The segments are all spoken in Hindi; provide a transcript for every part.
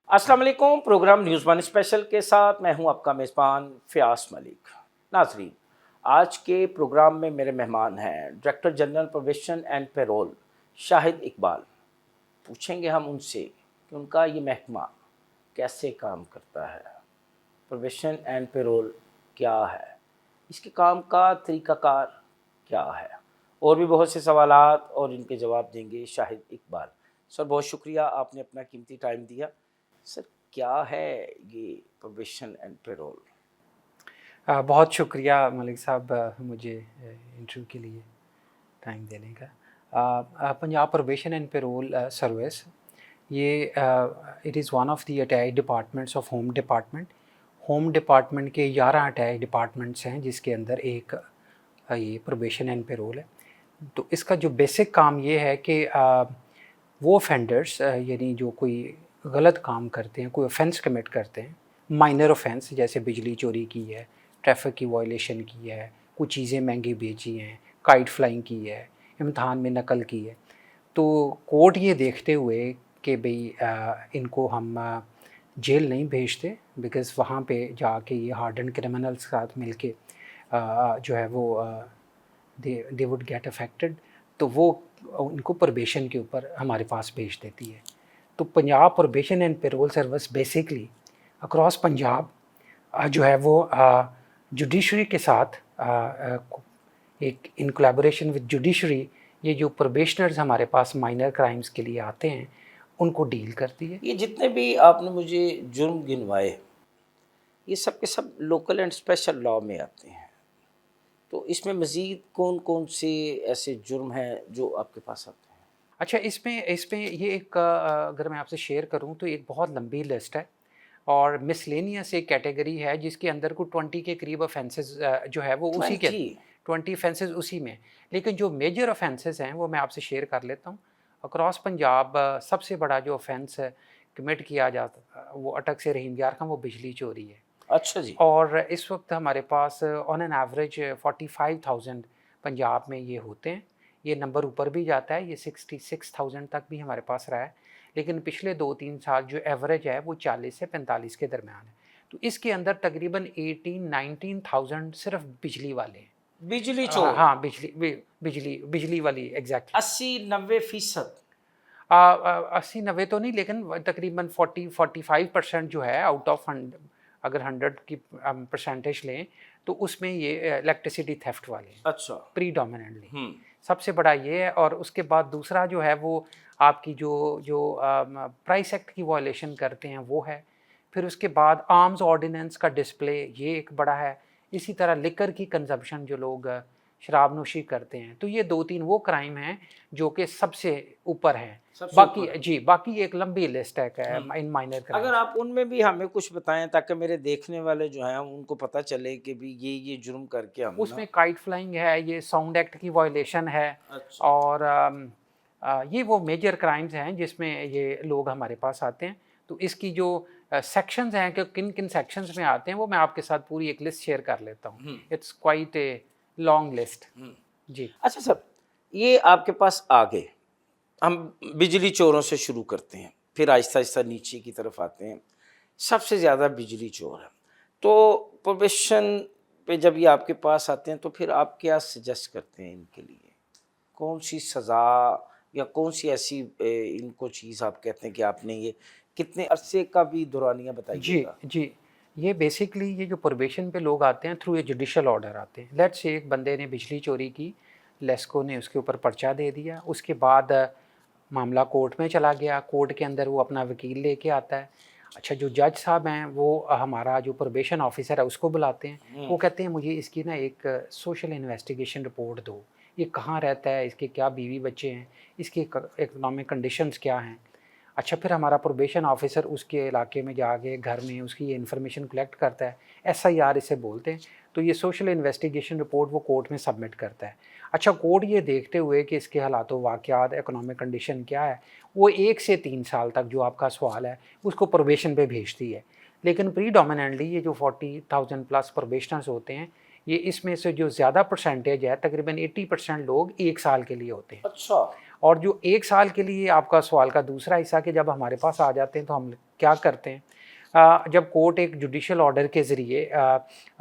अस्सलाम वालेकुम। प्रोग्राम न्यूज़ वन स्पेशल के साथ मैं हूं आपका मेज़बान फ़याज़ मलिक। नाज़रीन, आज के प्रोग्राम में मेरे मेहमान हैं director general probation and payroll Shahid Iqbal. पूछेंगे हम उनसे कि उनका ये महकमा कैसे काम करता है, प्रोबेशन एंड पेरोल क्या है, इसके काम का तरीक़ाकार क्या है, और भी बहुत से सवालात और इनके जवाब देंगे शाहिद इकबाल। सर, बहुत शुक्रिया, आपने अपना कीमती टाइम दिया। सर, क्या है ये प्रोबेशन एंड पेरोल? बहुत शुक्रिया मलिक साहब, मुझे इंटरव्यू के लिए टाइम देने का। Punjab probation and parole service, ये it is one of the attach departments of home department. Home department के 11 अटैच डिपार्टमेंट्स हैं, जिसके अंदर एक ये प्रोबेशन एंड पेरोल है। तो इसका जो बेसिक काम ये है कि वो ऑफेंडर्स, यानी जो कोई गलत काम करते हैं, कोई ऑफेंस कमिट करते हैं, माइनर ऑफेंस जैसे बिजली चोरी की है, ट्रैफिक की वायलेशन की है, कुछ चीज़ें महंगी बेची हैं, काइट फ्लाइंग की है, इम्तहान में नकल की है, तो कोर्ट ये देखते हुए कि भाई इनको हम जेल नहीं भेजते, बिकॉज़ वहाँ पे जाके ये हार्डन क्रिमिनल्स के साथ मिलके जो है वो दे वुड गेट अफेक्टेड, तो वो उनको प्रोबेशन के ऊपर हमारे पास भेज देती है। तो Punjab probation and parole service basically across Punjab जो है वो जुडिशरी के साथ एक इन कोलैबोरेशन विद जुडिशरी, ये जो प्रोबेशनर्स हमारे पास माइनर क्राइम्स के लिए आते हैं उनको डील करती है। ये जितने भी आपने मुझे जुर्म गिनवाए, ये सब के सब लोकल एंड स्पेशल लॉ में आते हैं। तो इसमें मज़ीद कौन-कौन से ऐसे जुर्म हैं जो आपके पास आते हैं? अच्छा, इसमें इसमें ये एक अगर मैं आपसे शेयर करूं तो एक बहुत लंबी लिस्ट है, और मिसलेनियस एक कैटेगरी है जिसके अंदर को 20 के करीब ऑफेंसेस जो है वो उसी के 20? 20 ऑफेंसेस उसी में। लेकिन जो मेजर ऑफेंसेस हैं वो मैं आपसे शेयर कर लेता हूँ। अक्रॉस पंजाब सबसे बड़ा जो ऑफेंस है कमिट किया जाता वो अटक से रहीम यार खां, वो बिजली चोरी है। अच्छा जी। और इस वक्त हमारे pass on an average 45,000 Punjab में ये होते हैं। ये नंबर ऊपर भी जाता है, ये 66,000 तक भी हमारे पास रहा है, लेकिन पिछले 2-3 साल जो एवरेज है वो 40 से 45 के दरमियान है। तो इसके अंदर तकरीबन 18-19,000 सिर्फ बिजली वाले हैं। बिजली चोर हाँ, बिजली वाली एग्जैक्टली। 80-90% 80-90 तो नहीं, लेकिन तकरीबन 40-45% जो है आउट ऑफ अगर 100 की परसेंटेज लें तो उसमें ये इलेक्ट्रिसिटी थेफ्ट वाले हैं अच्छा। प्रीडोमिनेंटली। हुँ। सबसे बड़ा ये है, और उसके बाद दूसरा जो है वो आपकी जो जो प्राइस एक्ट की वायलेशन करते हैं वो है। फिर उसके बाद आर्म्स ऑर्डिनेंस का डिस्प्ले, ये एक बड़ा है। इसी तरह लिकर की कंजम्पशन, जो लोग शराब नोशी करते हैं, तो ये 2-3 वो क्राइम हैं जो कि सबसे ऊपर हैं। सबसे बाकी ऊपर। जी, बाकी एक लंबी लिस्ट है हुँ। इन माइनर अगर क्राइम्स। आप उनमें भी हमें कुछ बताएँ ताकि मेरे देखने वाले जो हैं उनको पता चले कि भी ये जुर्म करके हम ना। उसमें काइट फ्लाइंग है, ये साउंड एक्ट की वायलेशन है, अच्छा। और ये वो मेजर क्राइम्स हैं जिसमें ये लोग हमारे पास आते हैं। तो इसकी जो सेक्शंस हैं कि किन किन सेक्शंस में आते हैं, वो मैं आपके साथ पूरी एक लिस्ट शेयर कर लेता हूँ। हुँ। It's quite a long list. हुँ। जी। अच्छा सर, ये आपके पास आ गए, हम बिजली चोरों से शुरू करते हैं, फिर आहिस्ता-आहिस्ता नीचे की तरफ आते हैं। सबसे ज़्यादा बिजली चोर हैं। तो प्रोबेशन पे जब ये आपके पास आते हैं तो फिर आप क्या सजेस्ट करते हैं इनके लिए? कौन-सी सज़ा या कौन-सी ऐसी इनको चीज़ आप कहते हैं कि आपने ये कितने अरसे का भी दौरानिया जी, बताइएगा? जी। ये बेसिकली ये जो प्रोबेशन पे लोग आते हैं थ्रू ए जुडिशियल ऑर्डर आते हैं। लेट्स से एक बंदे ने बिजली चोरी की, लेस्को ने उसके ऊपर पर्चा दे दिया, उसके बाद मामला कोर्ट में चला गया, कोर्ट के अंदर वो अपना वकील लेके आता है। अच्छा, जो जज साहब हैं वो हमारा जो प्रोबेशन ऑफिसर है उसको बुलाते हैं। हुँ। वो कहते हैं मुझे इसकी ना एक सोशल इन्वेस्टिगेशन रिपोर्ट दो। ये कहाँ रहता है, इसके क्या बीवी-बच्चे हैं, इसकी इकोनॉमिक कंडीशंस क्या हैं। अच्छा, फिर हमारा प्रोबेशन ऑफिसर उसके इलाके में जाके घर में उसकी ये इन्फॉर्मेशन कलेक्ट करता है, एसआईआर इसे बोलते हैं। तो ये सोशल इन्वेस्टिगेशन रिपोर्ट वो कोर्ट में सबमिट करता है। अच्छा, कोर्ट ये देखते हुए कि इसके हालात वाक़यात, इकोनॉमिक कंडीशन क्या है, वो 1 से 3 साल तक जो आपका सवाल है उसको प्रोबेशन पे भेजती है। लेकिन प्रीडोमिनेंटली ये जो 40,000 प्लस प्रोबेशनर्स होते हैं, ये इसमें से जो ज़्यादा परसेंटेज है तकरीबन 80% लोग 1 साल के लिए होते हैं। अच्छा। और जो 1 साल के लिए आपका सवाल का दूसरा हिस्सा कि जब हमारे पास आ जाते हैं तो हम क्या करते हैं, जब कोर्ट एक जुडिशल ऑर्डर के ज़रिए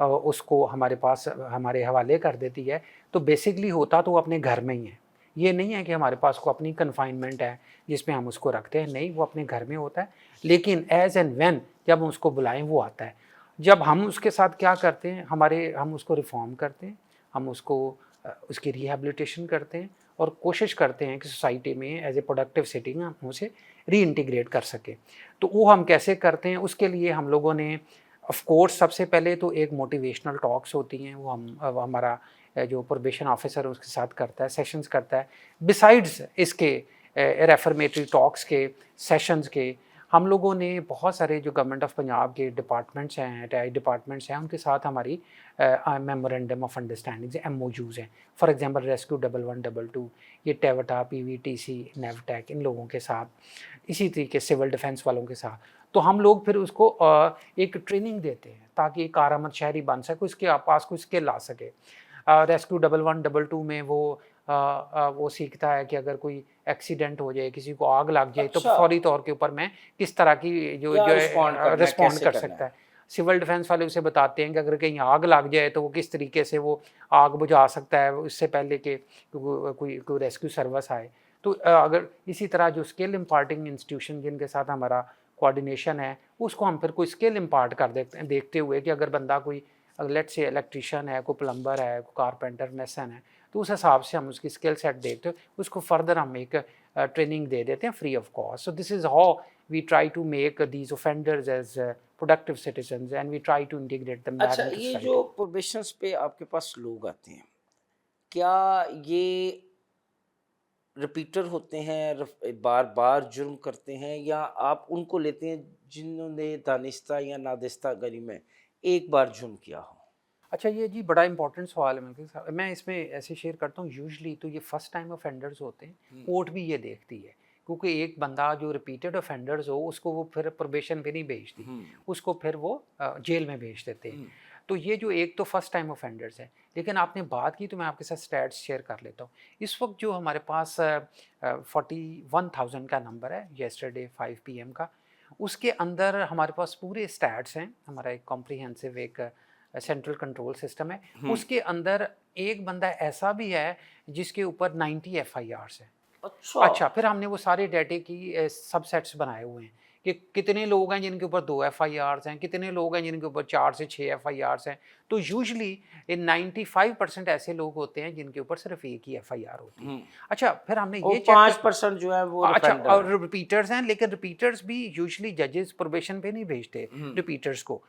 उसको हमारे पास हमारे हवाले कर देती है, तो बेसिकली होता तो वो अपने घर में ही है। ये नहीं है कि हमारे पास को अपनी कन्फाइनमेंट है जिसमें हम उसको रखते हैं, नहीं, वो अपने घर में होता है। लेकिन एज़ एंड व्हेन जब हम उसको बुलाएं वो आता है। जब हम उसके साथ क्या करते हैं, हम उसको रिफॉर्म करते हैं, हम उसको उसकी रिहैबिलिटेशन करते हैं और कोशिश करते हैं कि सोसाइटी में एज ए प्रोडक्टिव सिटिंग हम उसे रीइंटीग्रेट कर सकें। तो वो हम कैसे करते हैं, उसके लिए हम लोगों ने ऑफ कोर्स सबसे पहले तो एक मोटिवेशनल टॉक्स होती हैं, वो हमारा जो प्रोबेशन ऑफिसर उसके साथ करता है, सेशंस करता है। बिसाइड्स इसके रेफर्मेटरी टॉक्स के, सेशंस के, हम लोगों ने बहुत सारे जो गवर्नमेंट ऑफ पंजाब के डिपार्टमेंट्स हैं, अटैच डिपार्टमेंट्स हैं, उनके साथ हमारी मेमोरेंडम ऑफ अंडरस्टैंडिंग्स MOUs हैं। फॉर एग्जांपल रेस्क्यू 1112, ये टेवटा, PVTC, नेवटेक, इन लोगों के साथ, इसी तरीके सिविल डिफेंस वालों के साथ। तो हम लोग फिर उसको एक ट्रेनिंग देते हैं ताकि एक कारआमद शहरी बन सके, उसके पास कोई स्किल ला सके। रेस्क्यू 1112 में वो सीखता है कि अगर कोई एक्सीडेंट हो जाए, किसी को आग लग जाए, तो अच्छा। फौरी तौर के ऊपर मैं किस तरह की जो क्या जो रिस्पॉन्ड करना है, रिस्पॉन्ड कैसे कर करना सकता है? है। सिविल डिफेंस वाले उसे बताते हैं कि अगर कहीं आग लग जाए तो वो किस तरीके से वो आग बुझा सकता है इससे पहले कि कोई रेस्क्यू सर्विस आए। तो अगर इसी तरह जो स्किल इम्पार्टिंग इंस्टीट्यूशन जिनके साथ हमारा कोऑर्डिनेशन है, उसको हम फिर कोई स्किल इम्पार्ट कर देते हैं, देखते हुए कि अगर बंदा कोई लेट्स से इलेक्ट्रिशियन है, कोई प्लम्बर है, कोई कारपेंटर, मेसन है, तो उस हिसाब से हम उसकी स्किल सेट देखते हैं, उसको फर्दर हम एक ट्रेनिंग दे देते हैं free of cost. So this is how we try to make these offenders as productive citizens and we try to integrate them back अच्छा, इनटू ये सोसाइटी। जो प्रोबेशंस पे आपके पास लोग आते हैं, क्या ये रिपीटर होते हैं, बार-बार जुर्म करते हैं, या आप उनको लेते हैं जिन्होंने दानिस्ता या नादिस्तागनी में एक बार जुर्म किया हो? अच्छा, ये जी बड़ा इंपॉर्टेंट सवाल है। मैं इसमें ऐसे शेयर करता हूँ, यूजुअली तो ये फर्स्ट टाइम ऑफेंडर्स होते हैं, हुँ, कोर्ट भी ये देखती है, क्योंकि एक बंदा जो रिपीटेड ऑफेंडर्स हो उसको वो फिर प्रोबेशन पे नहीं भेजती, हुँ, उसको फिर वो जेल में भेज देते हैं। हुँ, तो ये जो एक तो फर्स्ट टाइम ऑफेंडर्स है, लेकिन आपने बात की तो मैं आपके साथ स्टैट्स शेयर कर लेता हूँ। इस वक्त जो हमारे पास 41,000 का नंबर है येस्टरडे 5 PM का, उसके अंदर हमारे पास पूरे स्टैट्स हैं, हमारा एक कॉम्प्रिहेंसिव एक सेंट्रल कंट्रोल सिस्टम है। हुँ। उसके अंदर एक बंदा ऐसा भी है जिसके ऊपर 90 FIRs हैं। अच्छा। अच्छा, फिर हमने वो सारे डाटे की सबसेट्स बनाए हुए हैं कि कितने लोग हैं जिनके ऊपर 2 FIRs हैं, कितने लोग हैं जिनके ऊपर 4 से 6 FIRs हैं। तो यूजुअली 95% ऐसे लोग होते हैं जिनके ऊपर सिर्फ एक ही FIR होती है। हुँ। अच्छा, फिर हमने और ये चेक 5% जो है वो अच्छा, रिफेंडर और हैं। रिपीटर्स हैं, लेकिन रिपीटर्स भी यूजुअली जजेस प्रोबेशन पे नहीं भेजते हुँ, रिपीटर्स को।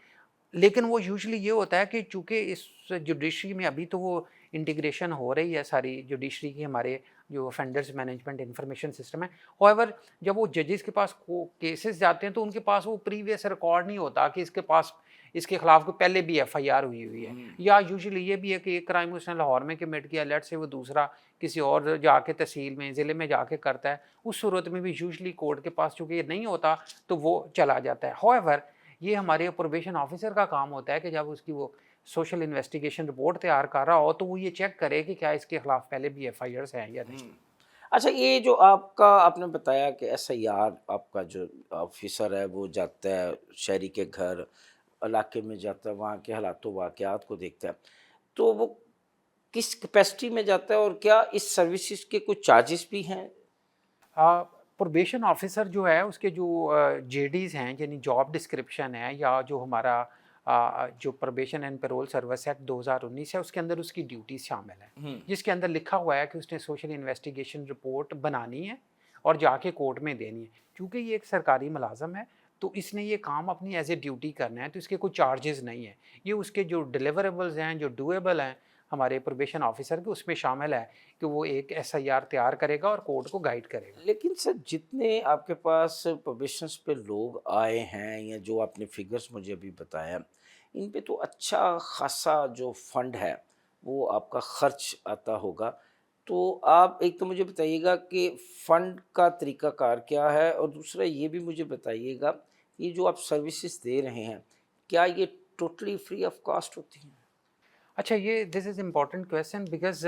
लेकिन वो यूजुअली ये होता है कि चूँकि इस जुडिशरी में अभी तो वो इंटीग्रेशन हो रही है सारी जुडिशरी की, हमारे जो ऑफेंडर्स मैनेजमेंट इंफॉर्मेशन सिस्टम है। हाउएवर जब वो जजेस के पास को केसेस जाते हैं तो उनके पास वो प्रीवियस रिकॉर्ड नहीं होता कि इसके पास इसके खिलाफ कोई पहले भी FIR हुई है। हुँ। या यूजुअली ये भी है कि एक क्राइम उसने लाहौर में कमिट किया, लेट्स से वो दूसरा किसी और जाके तहसील में, ज़िले में जाके करता है, उस सूरत में भी यूजुअली कोर्ट के पास चूँकि ये नहीं होता तो वो चला जाता है। हाउएवर ये हमारे प्रोबेशन ऑफिसर का काम होता है कि जब उसकी वो सोशल इन्वेस्टिगेशन रिपोर्ट तैयार कर रहा हो तो वो ये चेक करे कि क्या इसके खिलाफ पहले भी FIRs हैं या नहीं। हुँ। अच्छा, ये जो आपका आपने बताया कि एसआईआर आपका जो ऑफ़िसर है वो जाता है शहरी के घर, इलाके में जाता है, वहाँ के हालातों वाक़यात को देखता है। तो वो किस कैपेसिटी में जाता है, और क्या इस सर्विसेज़ के कुछ चार्जेस भी हैं? प्रोबेशन ऑफिसर जो है उसके जो JDs हैं, यानी जॉब डिस्क्रिप्शन है, या जो हमारा जो probation and parole service act 2019 है, उसके अंदर उसकी ड्यूटीज शामिल है, हुँ, जिसके अंदर लिखा हुआ है कि उसने सोशल इन्वेस्टिगेशन रिपोर्ट बनानी है और जाके कोर्ट में देनी है। क्योंकि ये एक सरकारी मुलाजम है तो इसने ये काम अपनी एज ए ड्यूटी करना है, तो इसके कोई चार्जेस नहीं है। ये उसके जो डिलीवरेबल्स हैं, जो डूएबल हैं हमारे प्रोबेशन ऑफिसर के, उसमें शामिल है कि वो एक SIR तैयार करेगा और कोर्ट को गाइड करेगा। लेकिन सर जितने आपके पास प्रोबेशंस पे लोग आए हैं, या जो आपने फिगर्स मुझे अभी बताया, इन पे तो अच्छा खासा जो फंड है वो आपका खर्च आता होगा। तो आप एक तो मुझे बताइएगा कि फंड का तरीकाकार क्या है, और दूसरा ये भी मुझे बताइएगा, ये जो आप सर्विसेज दे रहे हैं, क्या ये टोटली फ्री ऑफ कॉस्ट होती हैं? अच्छा, ये this is important question because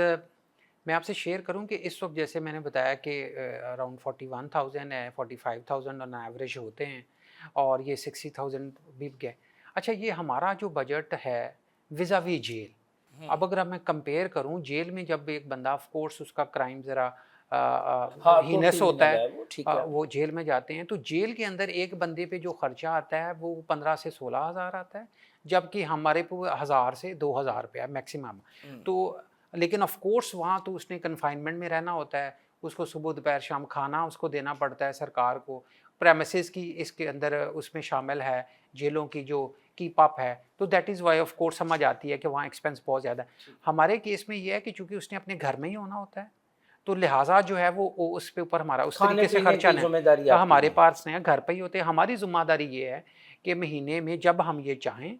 मैं आपसे शेयर करूं कि इस वक्त जैसे मैंने बताया कि अराउंड 41,000 है, 45,000 ऑन एवरेज होते हैं। और ये 60,000 भी गए। अच्छा, ये हमारा जो बजट है विज़ावी जेल, अब अगर मैं कंपेयर करूं, जेल में जब एक बंदा, ऑफ कोर्स उसका क्राइम ज़रा हाँ, तो हीनस होता क्रिमिनल है, है वो, ठीक है। वो जेल में जाते हैं, तो जेल के अंदर एक बंदे पे जो खर्चा आता है वो 15 से 16,000 आता है, जबकि हमारे पे 1,000 से 2,000 रुपया मैक्सिमम। तो लेकिन ऑफ कोर्स वहाँ तो उसने कन्फाइनमेंट में रहना होता है, उसको सुबह दोपहर शाम खाना उसको देना पड़ता है सरकार को, प्रेमिसेस की इसके अंदर उसमें शामिल है, जेलों की जो कीप अप है, तो that is why of course समझ आती है कि वहाँ एक्सपेंस बहुत ज़्यादा है। हमारे केस में ये है कि चूंकि उसने अपने घर में ही होना होता है, तो लिहाजा जो है वो उस पे ऊपर हमारा उस खाने तरीके से पीने खर्चा की नहीं, जिम्मेदारी तो आपकी हमारे नहीं। पास नहीं है, घर पे ही होते हैं। हमारी जिम्मेदारी ये है कि महीने में जब हम ये चाहें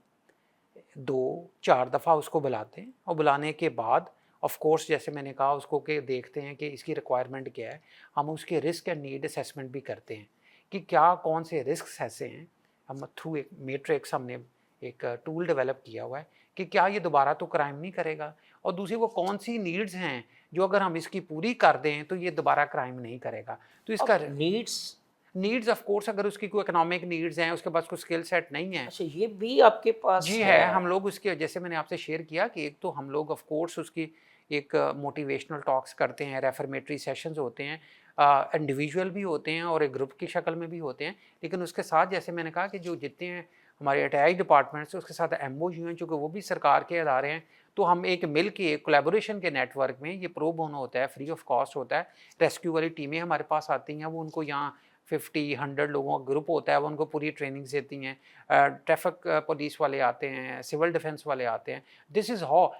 2-4 दफ़ा उसको बुलाते हैं, और बुलाने के बाद ऑफ कोर्स जैसे मैंने कहा उसको कि देखते हैं कि इसकी रिक्वायरमेंट क्या है, हम उसके रिस्क एंड नीड असेसमेंट भी करते हैं कि क्या कौन से रिस्क ऐसे हैं। हम थ्रू एक मैट्रिक्स हमने एक टूल डेवलप किया हुआ है कि क्या ये दोबारा तो क्राइम नहीं करेगा, और दूसरी वो कौन सी नीड्स हैं जो अगर हम इसकी पूरी कर दें तो ये दोबारा क्राइम नहीं करेगा। तो इसका अब नीड्स, नीड्स ऑफ कोर्स अगर उसकी कोई इकोनॉमिक नीड्स हैं, उसके पास कोई स्किल सेट नहीं है। अच्छा, ये भी आपके पास जी है। है, हम लोग उसके जैसे मैंने आपसे शेयर किया कि एक तो हम लोग ऑफ कोर्स उसकी एक मोटिवेशनल टॉक्स करते हैं, रेफर्मेटरी सेशंस होते हैं, इंडिविजुअल भी होते हैं और एक ग्रुप की शक्ल में भी होते हैं। लेकिन उसके साथ जैसे मैंने कहा कि जो जितने हैं हमारे अटैच डिपार्टमेंट्स, उसके साथ एमओयू हैं, चूँकि वो भी सरकार के अदारे हैं, तो हम एक मिल के कोलैबोरेशन के नेटवर्क में ये प्रो बोनो होता है, फ्री ऑफ कॉस्ट होता है। रेस्क्यू वाली टीमें हमारे पास आती हैं, वो उनको यहाँ 50-100 लोगों का ग्रुप होता है, वो उनको पूरी ट्रेनिंग्स देती हैं। ट्रैफिक पुलिस वाले आते हैं, सिविल डिफेंस वाले आते हैं। दिस इज़ हाउ,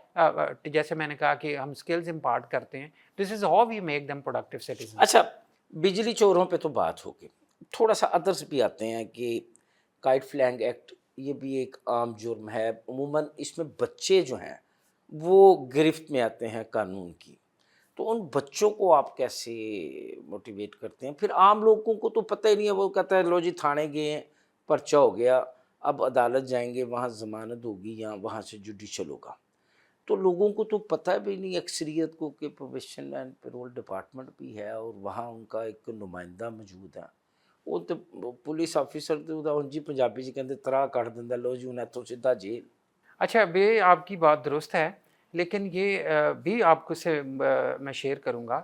जैसे मैंने कहा कि हम स्किल्स इम्पार्ट करते हैं, this is how we make them productive citizen. अच्छा, बिजली चोरों पे तो बात होगी, थोड़ा सा अदर्स भी आते हैं कि काइट फ्लैग एक्ट, ये भी एक आम जुर्म है। अमूमन इसमें बच्चे जो हैं वो गिरफ्त में आते हैं कानून की, तो उन बच्चों को आप कैसे मोटिवेट करते हैं? फिर आम लोगों को तो पता ही नहीं है, वो कहता है लो जी थाने गए हैं, पर्चा हो गया, अब अदालत जाएंगे, वहाँ ज़मानत होगी या वहाँ से जुडिशल होगा। तो लोगों को तो पता भी नहीं, अक्सरियत को, कि प्रोबेशन एंड पैरोल डिपार्टमेंट भी है और वहाँ उनका एक नुमाइंदा मौजूद है। वो तो पुलिस ऑफिसर तो जी पंजाबी जी कहते तरा कट दिंदा, लो जी उन्हें तो सीधा जेल। अच्छा, बे आपकी बात दुरुस्त है, लेकिन ये भी आपको से मैं शेयर करूँगा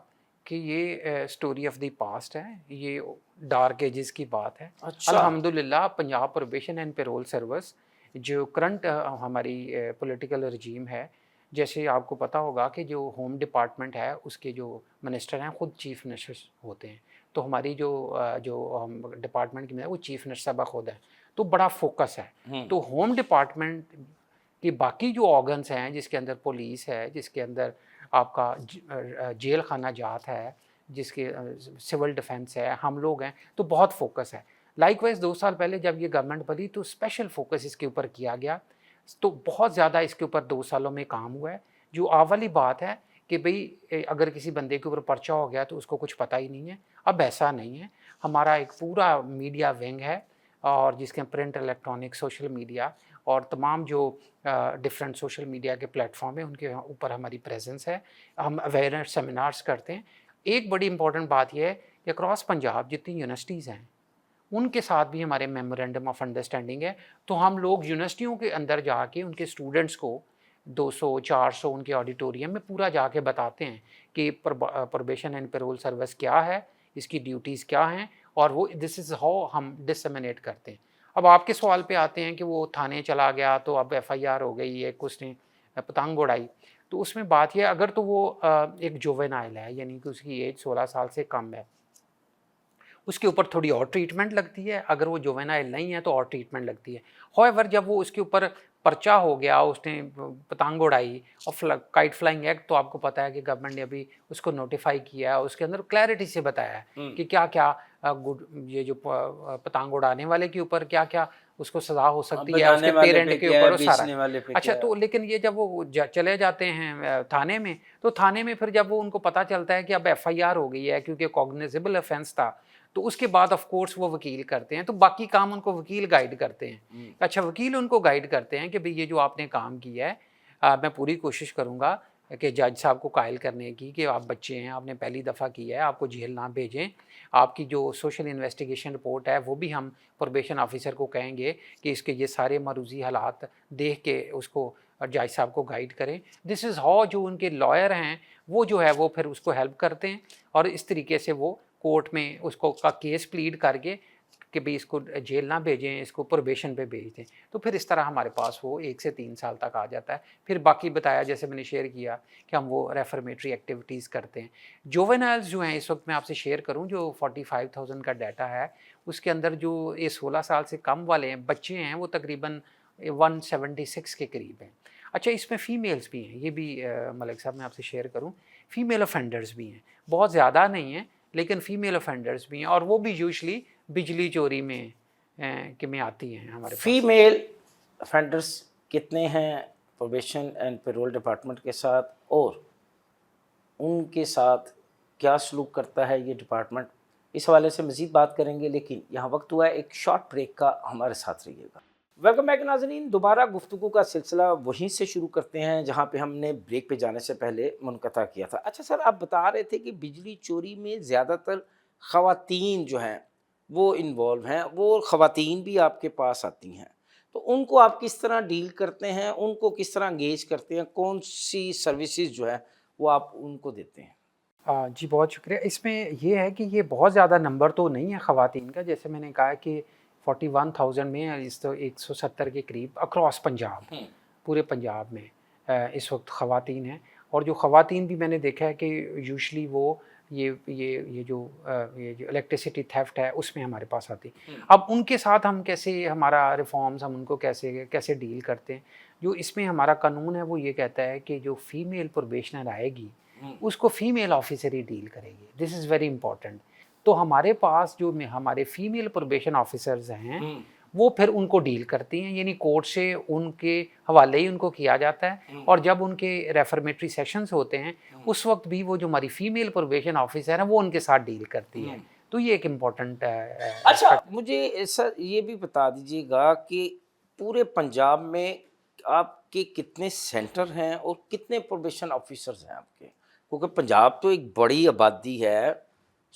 कि ये स्टोरी ऑफ द पास्ट है, ये डार्क एजेस की बात है। अच्छा। अल्हम्दुलिल्लाह Punjab probation and parole service जो करंट हमारी पॉलिटिकल रजीम है, जैसे आपको पता होगा कि जो होम डिपार्टमेंट है उसके जो मिनिस्टर हैं खुद चीफ मिनिस्टर होते हैं। तो हमारी जो हम डिपार्टमेंट की है वो चीफ मिनिस्टर साहबा खुद है, तो बड़ा फोकस है। तो होम डिपार्टमेंट कि बाकी जो ऑर्गन्स हैं, जिसके अंदर पुलिस है, जिसके अंदर आपका जेल खाना जात है, जिसके सिविल डिफेंस है, हम लोग हैं, तो बहुत फोकस है। लाइकवाइज 2 साल पहले जब ये गवर्नमेंट बनी तो स्पेशल फोकस इसके ऊपर किया गया, तो बहुत ज़्यादा इसके ऊपर 2 सालों में काम हुआ है। जो वाली बात है कि भाई अगर किसी बंदे के ऊपर पर्चा हो गया तो उसको कुछ पता ही नहीं है, अब ऐसा नहीं है। हमारा एक पूरा मीडिया विंग है और जिसके प्रिंट, इलेक्ट्रॉनिक, सोशल मीडिया और तमाम जो डिफरेंट सोशल मीडिया के प्लेटफॉर्म हैं उनके ऊपर हमारी प्रेजेंस है। हम अवेयरनेस सेमिनार्स करते हैं। एक बड़ी इंपॉर्टेंट बात यह है कि अक्रॉस पंजाब जितनी यूनिवर्सिटीज़ हैं उनके साथ भी हमारे मेमोरेंडम ऑफ अंडरस्टैंडिंग है। तो हम लोग यूनिवर्सिटियों के अंदर जाके उनके स्टूडेंट्स को 200-400 उनके ऑडिटोरियम में पूरा जाके बताते हैं कि प्रोबेशन एंड पैरोल सर्विस क्या है, इसकी ड्यूटीज़ क्या हैं, और वो दिस इज़ हाउ हम डिसमिनेट करते हैं। अब आपके सवाल पे आते हैं कि वो थाने चला गया तो अब एफआईआर हो गई है, कुछ ने पतंग उड़ाई, तो उसमें बात यह अगर तो वो एक जुवेनाइल है, यानी कि उसकी एज 16 साल से कम है, उसके ऊपर थोड़ी और ट्रीटमेंट लगती है। अगर वो जुवेनाइल नहीं है तो और ट्रीटमेंट लगती है। हाउएवर जब वो उसके ऊपर पर्चा हो गया, उसने पतंग उड़ाई और काइट फ्लाइंग एक्ट, तो आपको पता है कि गवर्नमेंट ने अभी उसको नोटिफाई किया है, उसके अंदर क्लैरिटी से बताया है कि क्या क्या गुड, ये जो पतंग उड़ाने वाले के ऊपर क्या क्या उसको सज़ा हो सकती है, उसके पेरेंट के ऊपर, वो सारा। अच्छा, तो लेकिन ये जब वो चले जाते हैं थाने में, तो थाने में फिर जब वो उनको पता चलता है कि अब एफआईआर हो गई है क्योंकि कॉग्निजेबल ऑफेंस था, तो उसके बाद ऑफ कोर्स वो वकील करते हैं, तो बाकी काम उनको वकील गाइड करते हैं। अच्छा, वकील उनको गाइड करते हैं कि भाई ये जो आपने काम किया है, मैं पूरी कोशिश करूँगा कि जज साहब को कायल करने की कि आप बच्चे हैं, आपने पहली दफ़ा किया है, आपको जेल ना भेजें। आपकी जो सोशल इन्वेस्टिगेशन रिपोर्ट है वो भी हम प्रोबेशन ऑफिसर को कहेंगे कि इसके ये सारे मरूजी हालात देख के उसको जज साहब को गाइड करें। दिस इज़ हाउ जो उनके लॉयर हैं वो जो है वो फिर उसको हेल्प करते हैं और इस तरीके से वो कोर्ट में उसको का केस प्लीड करके कि भाई इसको जेल ना भेजें, इसको प्रोबेशन पे भेज दें। तो फिर इस तरह हमारे पास वो 1 से 3 साल तक आ जाता है। फिर बाकी बताया जैसे मैंने शेयर किया कि हम वो रेफर्मेटरी एक्टिविटीज़ करते हैं। जुवेनाइल्स जो हैं इस वक्त मैं आपसे शेयर करूं जो 45,000 का डाटा है, उसके अंदर जो ये 16 साल से कम वाले हैं बच्चे हैं वो तकरीबन 176 के करीब हैं। अच्छा, इसमें फ़ीमेल्स भी हैं, ये भी मलिक साहब मैं आपसे शेयर करूं, फ़ीमेल ऑफेंडर्स भी हैं, बहुत ज़्यादा नहीं हैं लेकिन फ़ीमेल ऑफेंडर्स भी हैं और वो भी यूजुअली बिजली चोरी में कि में आती हैं हमारे पास। फीमेल ऑफेंडर्स कितने हैं प्रोबेशन एंड पेरोल डिपार्टमेंट के साथ, और उनके साथ क्या सलूक करता है ये डिपार्टमेंट, इस हवाले से मज़ीद बात करेंगे। लेकिन यहाँ वक्त हुआ है एक शॉर्ट ब्रेक का, हमारे साथ रहिएगा। वेलकम बैक नाज़रीन, दोबारा गुफ्तगू का सिलसिला वहीं से शुरू करते हैं जहाँ पे हमने ब्रेक पे जाने से पहले मुनक़ता किया था। अच्छा सर, आप बता रहे थे कि बिजली चोरी में ज़्यादातर ख़वातीन जो हैं वो इन्वॉल्व हैं, वो ख़वातीन भी आपके पास आती हैं, तो उनको आप किस तरह डील करते हैं, उनको किस तरह एंगेज करते हैं, कौन सी सर्विसेज जो है वो आप उनको देते हैं? जी बहुत शुक्रिया। इसमें ये है कि ये बहुत ज़्यादा नंबर तो नहीं है ख़वातीन का, जैसे मैंने कहा कि 41,000 में इस तो 170 के करीब अक्रॉस पंजाब, पूरे पंजाब में इस वक्त ख़वातीन हैं। और जो ख़वातीन भी मैंने देखा है कि यूजुअली वो ये जो इलेक्ट्रिसिटी थेफ्ट है उसमें हमारे पास आती। अब उनके साथ हम कैसे हमारा रिफॉर्म्स हम उनको कैसे कैसे डील करते हैं, जो इसमें हमारा कानून है वो ये कहता है कि जो फीमेल प्रोबेशनर आएगी उसको फीमेल ऑफिसर ही डील करेगी। This is very important. तो हमारे पास जो हमारे फीमेल प्रोबेशन ऑफिसर्स हैं वो फिर उनको डील करती हैं, यानी कोर्ट से उनके हवाले ही उनको किया जाता है। और जब उनके रेफर्मेटरी सेशंस होते हैं उस वक्त भी वो जो हमारी फीमेल प्रोबेशन ऑफिसर है वो उनके साथ डील करती है। तो ये एक इम्पॉर्टेंट अच्छा, मुझे सर ये भी बता दीजिएगा कि पूरे पंजाब में आपके कितने सेंटर हैं और कितने प्रोबेशन ऑफिसर्स हैं आपके? क्योंकि पंजाब तो एक बड़ी आबादी है,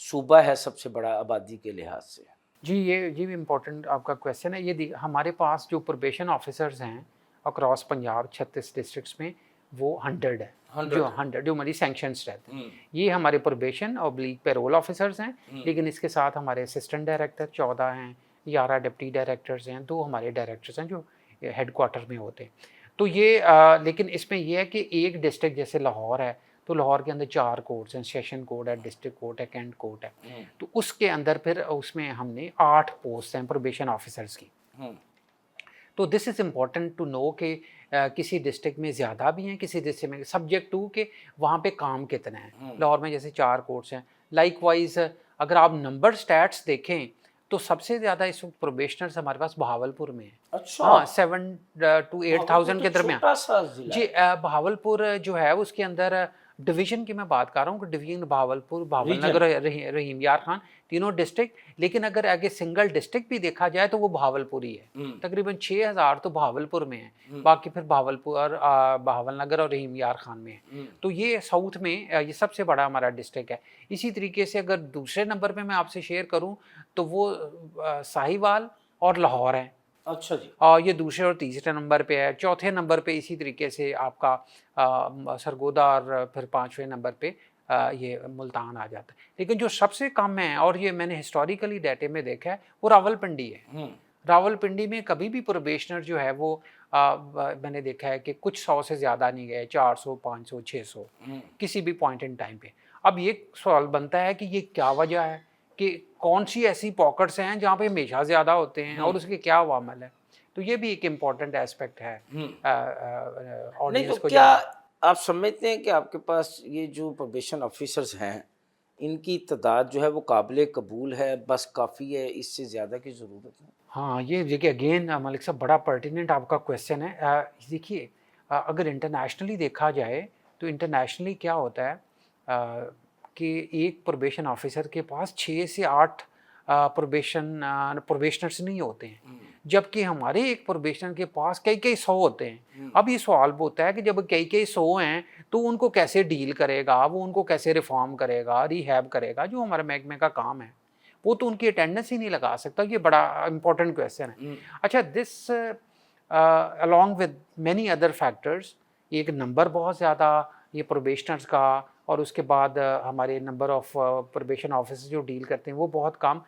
सूबा है सबसे बड़ा आबादी के लिहाज से। जी, ये भी इम्पोर्टेंट आपका क्वेश्चन है। ये हमारे पास जो प्रोबेशन ऑफिसर्स हैं अक्रॉस पंजाब 36 डिस्ट्रिक्ट्स में वो 100 है। 100 जो हमारी सैंक्शंस रहते हैं, ये हमारे प्रोबेशन और पेरोल ऑफिसर्स हैं। लेकिन इसके साथ हमारे असिस्टेंट डायरेक्टर 14 हैं, 11 डिप्टी डायरेक्टर्स हैं, 2 हमारे डायरेक्टर्स हैं जो हेडक्वार्टर में होते हैं। तो ये लेकिन इसमें यह है कि एक डिस्ट्रिक्ट जैसे लाहौर है तो लाहौर के अंदर 4 कोर्ट्स हैं, सेशन कोर्ट है, डिस्ट्रिक्ट कोर्ट है, कैंट कोर्ट है। तो उसके अंदर फिर उसमें हमने 8 पोस्ट हैं प्रोबेशन ऑफिसर्स की। तो this is important to know कि किसी डिस्ट्रिक्ट में ज़्यादा भी हैं, किसी डिस्ट्रिक्ट में सब्जेक्ट टू कि वहाँ पे काम कितना है। लाहौर में जैसे 4 कोर्ट्स हैं। लाइकवाइज अगर आप नंबर स्टैट्स देखें तो सबसे ज़्यादा इस वक्त प्रोबेशनर्स हमारे पास बहावलपुर में है। अच्छा। हाँ, 7 to 8,000 के दरमियान। जी, बहावलपुर जो है उसके अंदर डिवीज़न की मैं बात कर रहा हूँ कि डिवीज़न बहावलपुर, बहावलनगर, रहीम यार खान, तीनों डिस्ट्रिक्ट। लेकिन अगर आगे सिंगल डिस्ट्रिक्ट भी देखा जाए तो वो बहावलपुर ही है। तकरीबन 6,000 तो बहावलपुर में है, बाकी फिर बहावलपुर, बहावलनगर और रहीम यार खान में है। तो ये साउथ में ये सबसे बड़ा हमारा डिस्ट्रिक्ट है। इसी तरीके से अगर दूसरे नंबर पे मैं आपसे शेयर करूँ तो वो साहिवाल और लाहौर है। अच्छा जी। ये दूसरे और तीसरे नंबर पे है। चौथे नंबर पे इसी तरीके से आपका सरगोदा और फिर 5वें नंबर पे ये मुल्तान आ जाता है। लेकिन जो सबसे कम है और ये मैंने हिस्टोरिकली डाटे में देखा है वो रावलपिंडी है। रावलपिंडी में कभी भी प्रोबेशनर जो है वो मैंने देखा है कि कुछ 100 से ज़्यादा नहीं गए, 400, 500, 600 किसी भी पॉइंट इन टाइम पे। अब ये सवाल बनता है कि ये क्या वजह है कि कौन सी ऐसी पॉकेट्स हैं जहाँ पे हमेशा ज़्यादा होते हैं और उसके क्या अवामल है। तो ये भी एक इम्पॉर्टेंट एस्पेक्ट है नहीं ऑडियंस तो को क्या जानना। आप समझते हैं कि आपके पास ये जो प्रोबेशन ऑफिसर्स हैं इनकी तादाद जो है वो काबिल कबूल है, बस काफ़ी है, इससे ज़्यादा की ज़रूरत है? हाँ, ये देखिए अगेन मलिक साहब बड़ा पर्टिनेंट आपका क्वेश्चन है। देखिए अगर इंटरनेशनली देखा जाए तो इंटरनेशनली क्या होता है कि एक प्रोबेशन ऑफिसर के पास 6 से 8 प्रोबेशनर्स नहीं होते हैं, जबकि हमारे एक प्रोबेशनर के पास कई कई 100 होते हैं। अब ये सवाल होता है कि जब कई कई 100 हैं तो उनको कैसे डील करेगा, वो उनको कैसे रिफॉर्म करेगा, रिहैब करेगा, जो हमारे महकमे का काम है, वो तो उनकी अटेंडेंस ही नहीं लगा सकता। ये बड़ा इंपॉर्टेंट क्वेश्चन है। अच्छा, this along with many other factors, एक नंबर बहुत ज़्यादा ये प्रोबेशनर्स का, और उसके बाद हमारे नंबर ऑफ प्रोबेशन ऑफिसर्स जो डील करते हैं वो बहुत कम।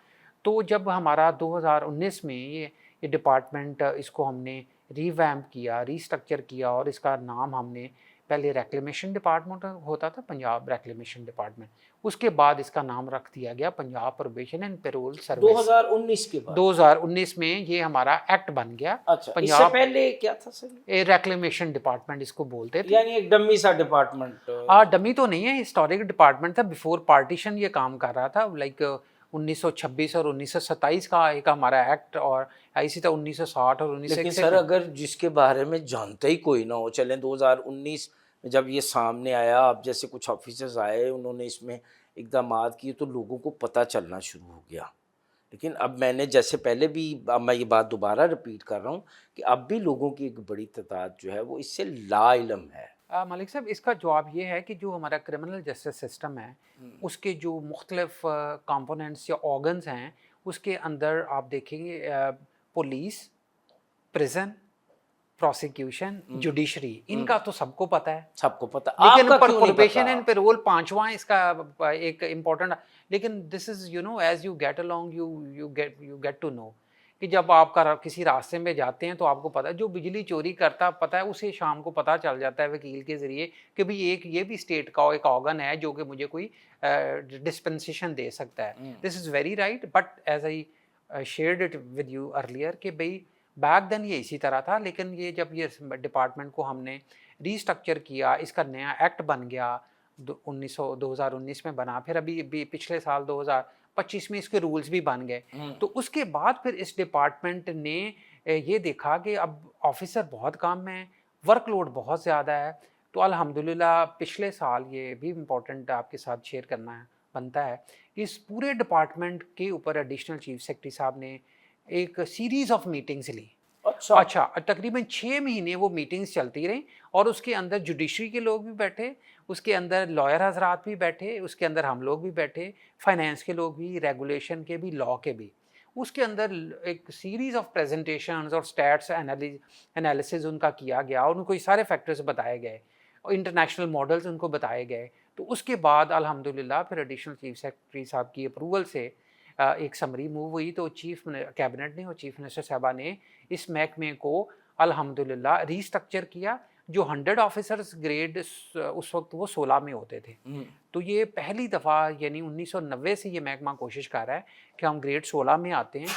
तो जब हमारा 2019 में ये डिपार्टमेंट, इसको हमने रीवैम्प किया, रीस्ट्रक्चर किया, और इसका नाम हमने, पहले रेक्लेमेशन डिपार्टमेंट होता था, पंजाब रेक्लेमेशन डिपार्टमेंट, उसके बाद इसका नाम रख दिया गया Punjab probation and parole service. 2019 के बाद 2019 में ये हमारा एक्ट बन गया। अच्छा, इससे पहले क्या था सर? रेक्लेमेशन डिपार्टमेंट इसको बोलते थे। यानी एक डमी सा डिपार्टमेंट? डमी तो नहीं है, हिस्टोरिक डिपार्टमेंट था। बिफोर पार्टीशन ये काम कर रहा था। लाइक 1926 और 1927 का एक हमारा एक्ट, और इसी तरह 1960 और 1961। लेकिन सर, अगर जिसके बारे में जानता ही कोई ना हो, चलें 2019 में जब ये सामने आया, आप जैसे कुछ ऑफिसर्स आए, उन्होंने इसमें इकदामात किए, तो लोगों को पता चलना शुरू हो गया। लेकिन अब मैंने जैसे पहले भी, अब मैं ये बात दोबारा रिपीट कर रहा हूँ कि अब भी लोगों की एक बड़ी तादाद जो है वो इससे लाइलम है। मलिक साहब, इसका जवाब ये है कि जो हमारा क्रिमिनल जस्टिस सिस्टम है, उसके जो मुख्तलिफ कंपोनेंट्स या ऑर्गन्स हैं, उसके अंदर आप देखेंगे पुलिस, प्रिजन, प्रोसिक्यूशन, जुडिशरी, इनका तो सबको पता है। सबको पता, लेकिन आपका क्यों नहीं प्रोबेशन पता? एंड पेरोल पांचवा इसका एक इम्पोर्टेंट। लेकिन this is as you get along you get to know कि जब आपका किसी रास्ते में जाते हैं तो आपको पता है, जो बिजली चोरी करता पता है, उसे शाम को पता चल जाता है वकील के ज़रिए कि भाई एक ये भी स्टेट का एक ऑर्गन है जो कि मुझे कोई डिस्पेंसेशन दे सकता है। This is very right, but as I shared it with you earlier कि भाई बैक देन ये इसी तरह था। लेकिन ये जब ये डिपार्टमेंट को हमने रीस्ट्रक्चर किया, इसका नया एक्ट बन गया, 2019 में बना, फिर अभी पिछले साल 2025 में इसके रूल्स भी बन गए। तो उसके बाद फिर इस डिपार्टमेंट ने ये देखा कि अब ऑफिसर बहुत कम हैं, वर्कलोड बहुत ज़्यादा है। तो अल्हम्दुलिल्लाह पिछले साल, ये भी इम्पोर्टेंट आपके साथ शेयर करना है बनता है, कि इस पूरे डिपार्टमेंट के ऊपर एडिशनल चीफ सेक्रेटरी साहब ने एक सीरीज़ ऑफ मीटिंग्स ली। अच्छा, तकरीबन 6 महीने वो मीटिंग्स चलती रहीं, और उसके अंदर जुडिशरी के लोग भी बैठे, उसके अंदर लॉयर हजरात भी बैठे, उसके अंदर हम लोग भी बैठे, फाइनेंस के लोग भी, रेगुलेशन के भी, लॉ के भी। उसके अंदर एक सीरीज़ ऑफ प्रेजेंटेशंस और स्टैट्स एनालिसिस उनका किया गया, और उनको ये सारे फैक्टर्स बताए गए, और इंटरनेशनल मॉडल्स उनको बताए गए। तो उसके बाद अल्हम्दुलिल्लाह फिर एडिशनल चीफ सेक्रेटरी साहब की अप्रूवल से एक समरी मूव हुई। तो चीफ कैबिनेट ने और चीफ मिनिस्टर साहबा ने इस महकमे को अल्हम्दुलिल्लाह रीस्ट्रक्चर किया। जो 100 ऑफिसर्स ग्रेड उस वक्त वो 16 में होते थे। तो ये पहली दफ़ा, यानी 1990 से ये महकमा कोशिश कर रहा है कि हम ग्रेड 16 में आते हैं,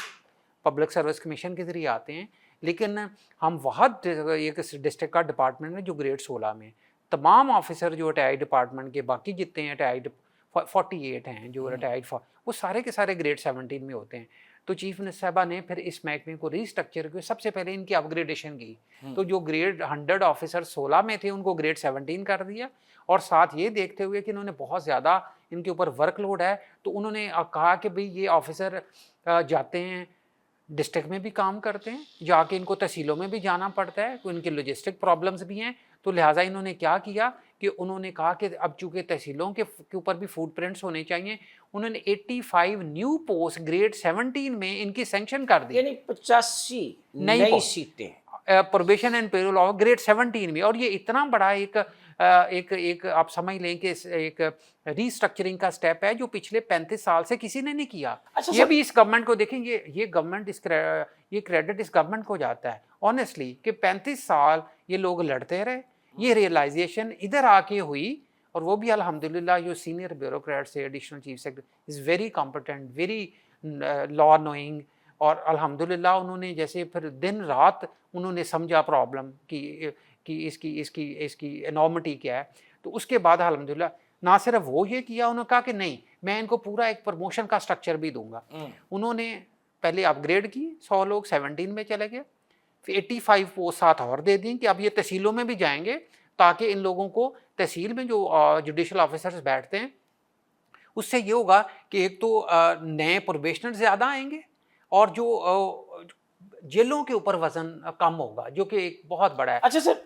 पब्लिक सर्विस कमीशन के ज़रिए आते हैं। लेकिन हम वहाँ एक डिस्ट्रिक्ट का डिपार्टमेंट है जो ग्रेड 16 में, तमाम ऑफिसर जो रिटायर्ड डिपार्टमेंट के बाकी जितने हैं रिटायर्ड 48 हैं जो रिटायर्ड, वो सारे के सारे ग्रेड 17 में होते हैं। तो चीफ मिनिस्टर साहबा ने फिर इस महकमे को रीस्ट्रक्चर किया, सबसे पहले इनकी अपग्रेडेशन की। तो जो ग्रेड 100 ऑफिसर 16 में थे उनको ग्रेड 17 कर दिया, और साथ ये देखते हुए कि इन्होंने बहुत ज़्यादा इनके ऊपर वर्कलोड है, तो उन्होंने कहा कि भाई ये ऑफिसर जाते हैं, डिस्ट्रिक्ट में भी काम करते हैं, जाके इनको तहसीलों में भी जाना पड़ता है, तो इनके लॉजिस्टिक प्रॉब्लम्स भी हैं। तो लिहाजा इन्होंने क्या किया कि उन्होंने कहा कि अब चूँकि तहसीलों के ऊपर भी फूड प्रिंट्स होने चाहिए, उन्होंने 85 न्यू पोस्ट ग्रेड 17 में इनकी सेंक्शन कर दी, यानी 85 नई सीटें probation and payroll of grade 17 में। और ये इतना बड़ा एक आप समझ लें कि एक रीस्ट्रक्चरिंग का स्टेप है जो पिछले 35 साल से किसी ने नहीं किया। अच्छा, ये भी इस गवर्नमेंट को देखेंगे, ये गवर्नमेंट ये क्रेडिट इस गवर्नमेंट को जाता है ऑनेस्टली, कि 35 साल ये लोग लड़ते रहे, ये रियलाइजेशन इधर आके हुई। और वो भी अल्हम्दुलिल्लाह जो सीनियर ब्यूरोक्रेट से additional chief secretary is very competent, very law knowing, और अल्हम्दुलिल्लाह उन्होंने जैसे फिर दिन रात उन्होंने समझा प्रॉब्लम कि इसकी एनॉर्मिटी क्या है। तो उसके बाद अल्हम्दुलिल्लाह ना सिर्फ वो ये किया, उन्होंने कहा कि नहीं, मैं इनको पूरा एक प्रमोशन का स्ट्रक्चर भी दूंगा। उन्होंने पहले अपग्रेड की, 100 लोग 17 में चले गए, फिर 85 पोस्ट साथ और दे दी कि अब ये तहसीलों में भी जाएंगे, ताकि इन लोगों को तहसील में जो जुडिशल ऑफिसर्स बैठते हैं उससे ये होगा कि एक तो नए प्रोबेशनर ज़्यादा आएंगे, और जो जेलों के ऊपर वजन कम होगा, जो कि एक बहुत बड़ा है। अच्छा सर,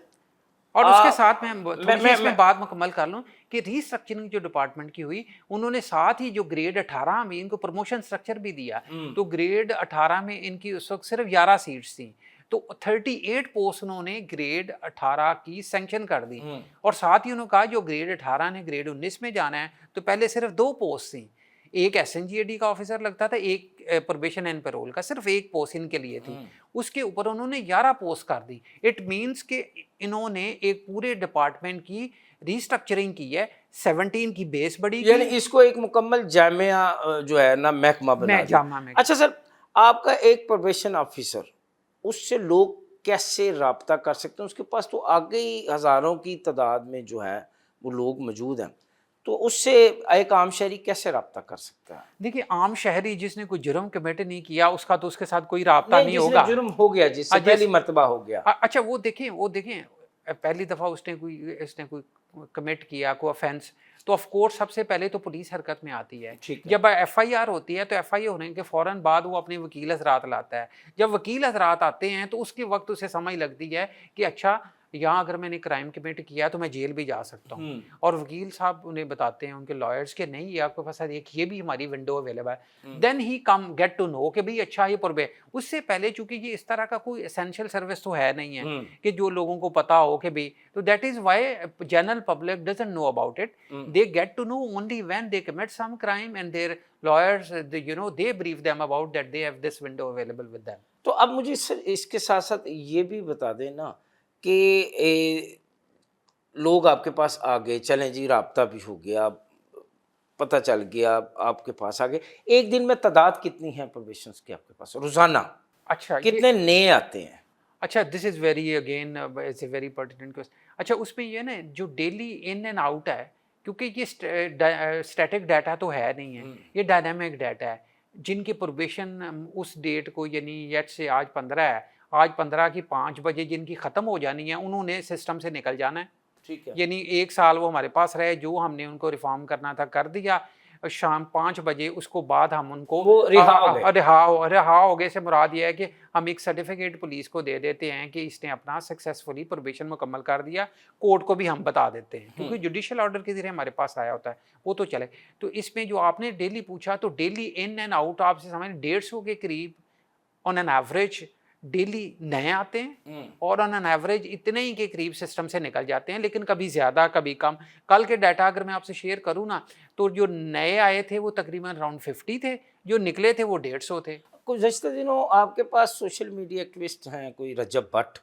और उसके साथ मैं थोड़ी सी मैं इसमें बात मुकम्मल कर लूँ कि रीस्ट्रक्चरिंग जो डिपार्टमेंट की हुई, उन्होंने साथ ही जो ग्रेड 18 में इनको प्रमोशन स्ट्रक्चर भी दिया। तो ग्रेड 18 में इनकी उस वक्त सिर्फ 11 सीट्स थी, तो 38 पोस्ट उन्होंने ग्रेड 18 की सैंक्शन कर दी। और साथ ही उन्होंने कहा जो ग्रेड 18 ने ग्रेड 19 में जाना है, तो पहले सिर्फ 2 पोस्ट थी, एक SNGAD का ऑफिसर लगता था, एक प्रोबेशन एंड पैरोल का, सिर्फ एक पोस्ट इनके लिए थी। उसके ऊपर उन्होंने 11 पोस्ट कर दी। इट मींस कि इन्होंने एक पूरे डिपार्टमेंट की रीस्ट्रक्चरिंग की है, 17 की बेस बड़ी यानी इसको एक मुकम्मल जामिया जो है ना महकमा बना दिया। जामा में। अच्छा सर, आपका एक प्रोबेशन ऑफिसर, उससे लोग कैसे राब्ता कर सकते हैं? उसके पास तो आगे ही हज़ारों की तादाद में जो है वो लोग मौजूद हैं, तो उससे एक आम शहरी कैसे राब्ता कर सकता है? देखिए, आम शहरी जिसने कोई जुर्म कमिट नहीं किया, उसका तो उसके साथ कोई राब्ता नहीं होगा। जुर्म हो गया, जिससे पहली मर्तबा हो गया। अच्छा, वो देखें पहली दफ़ा इसने कोई कमिट किया, कोई ऑफेंस, तो ऑफ कोर्स सबसे पहले तो पुलिस हरकत में आती है। जब FIR होती है तो FIR होने के फ़ौरन बाद वो अपने वकील हज़रात लाता है। जब वकील हज़रात आते हैं तो उसके वक्त उसे समझ लगती है कि अच्छा, यहाँ अगर मैंने क्राइम कमिट किया तो मैं जेल भी जा सकता हूँ। और वकील साहब उन्हें बताते हैं, उनके लॉयर्स, के नहीं, ये आपके पास एक ये भी हमारी विंडो अवेलेबल है। Then he come get to know कि भाई अच्छा ये पुरबे। उससे पहले चूंकि ये इस तरह का कोई एसेंशियल सर्विस तो है नहीं है कि जो लोगों को पता हो कि भाई, तो that is why general public doesn't know about it. They get to know only when they commit some crime and their lawyers they brief them about that they have this window available with them. तो अब मुझे सर इसके साथ साथ ये भी बता दें ना कि लोग आपके पास आ गए, चलें जी, राब्ता भी हो गया, पता चल गया, आपके पास आ गए, एक दिन में तादाद कितनी है प्रोबेशंस की आपके पास रोजाना? अच्छा, कितने नए आते हैं? अच्छा, this is very again it's a very pertinent question. अच्छा, उसमें ये ना जो डेली इन एंड आउट है, क्योंकि ये स्टैटिक डाटा तो है नहीं है, ये डायनामिक डाटा है। जिनकी प्रोबेशन उस डेट को, यानी लेट से आज 15 है, आज 15 की 5 बजे जिनकी ख़त्म हो जानी है, उन्होंने सिस्टम से निकल जाना है। ठीक है। यानी 1 साल वो हमारे पास रहे, जो हमने उनको रिफॉर्म करना था कर दिया, शाम 5 बजे उसको बाद हम उनको वो रिहा हो गए से मुराद ये है कि हम एक सर्टिफिकेट पुलिस को दे देते हैं कि इसने अपना सक्सेसफुली प्रोबेशन मुकम्मल कर दिया। कोर्ट को भी हम बता देते हैं, क्योंकि जुडिशियल ऑर्डर के जरिए हमारे पास आया होता है, वो तो चले। तो इसमें जो आपने डेली पूछा, तो डेली इन एंड आउट आपसे समझ 150 के करीब ऑन एन एवरेज डेली नए आते हैं, और ऑन एन एवरेज इतने ही के करीब सिस्टम से निकल जाते हैं, लेकिन कभी ज़्यादा कभी कम। कल के डाटा अगर मैं आपसे शेयर करूँ ना, तो जो नए आए थे वो तकरीबन अराउंड 50 थे, जो निकले थे वो 150 थे। कुछ गुज़श्ता दिनों आपके पास सोशल मीडिया एक्टिविस्ट हैं, कोई रजब भट्ट,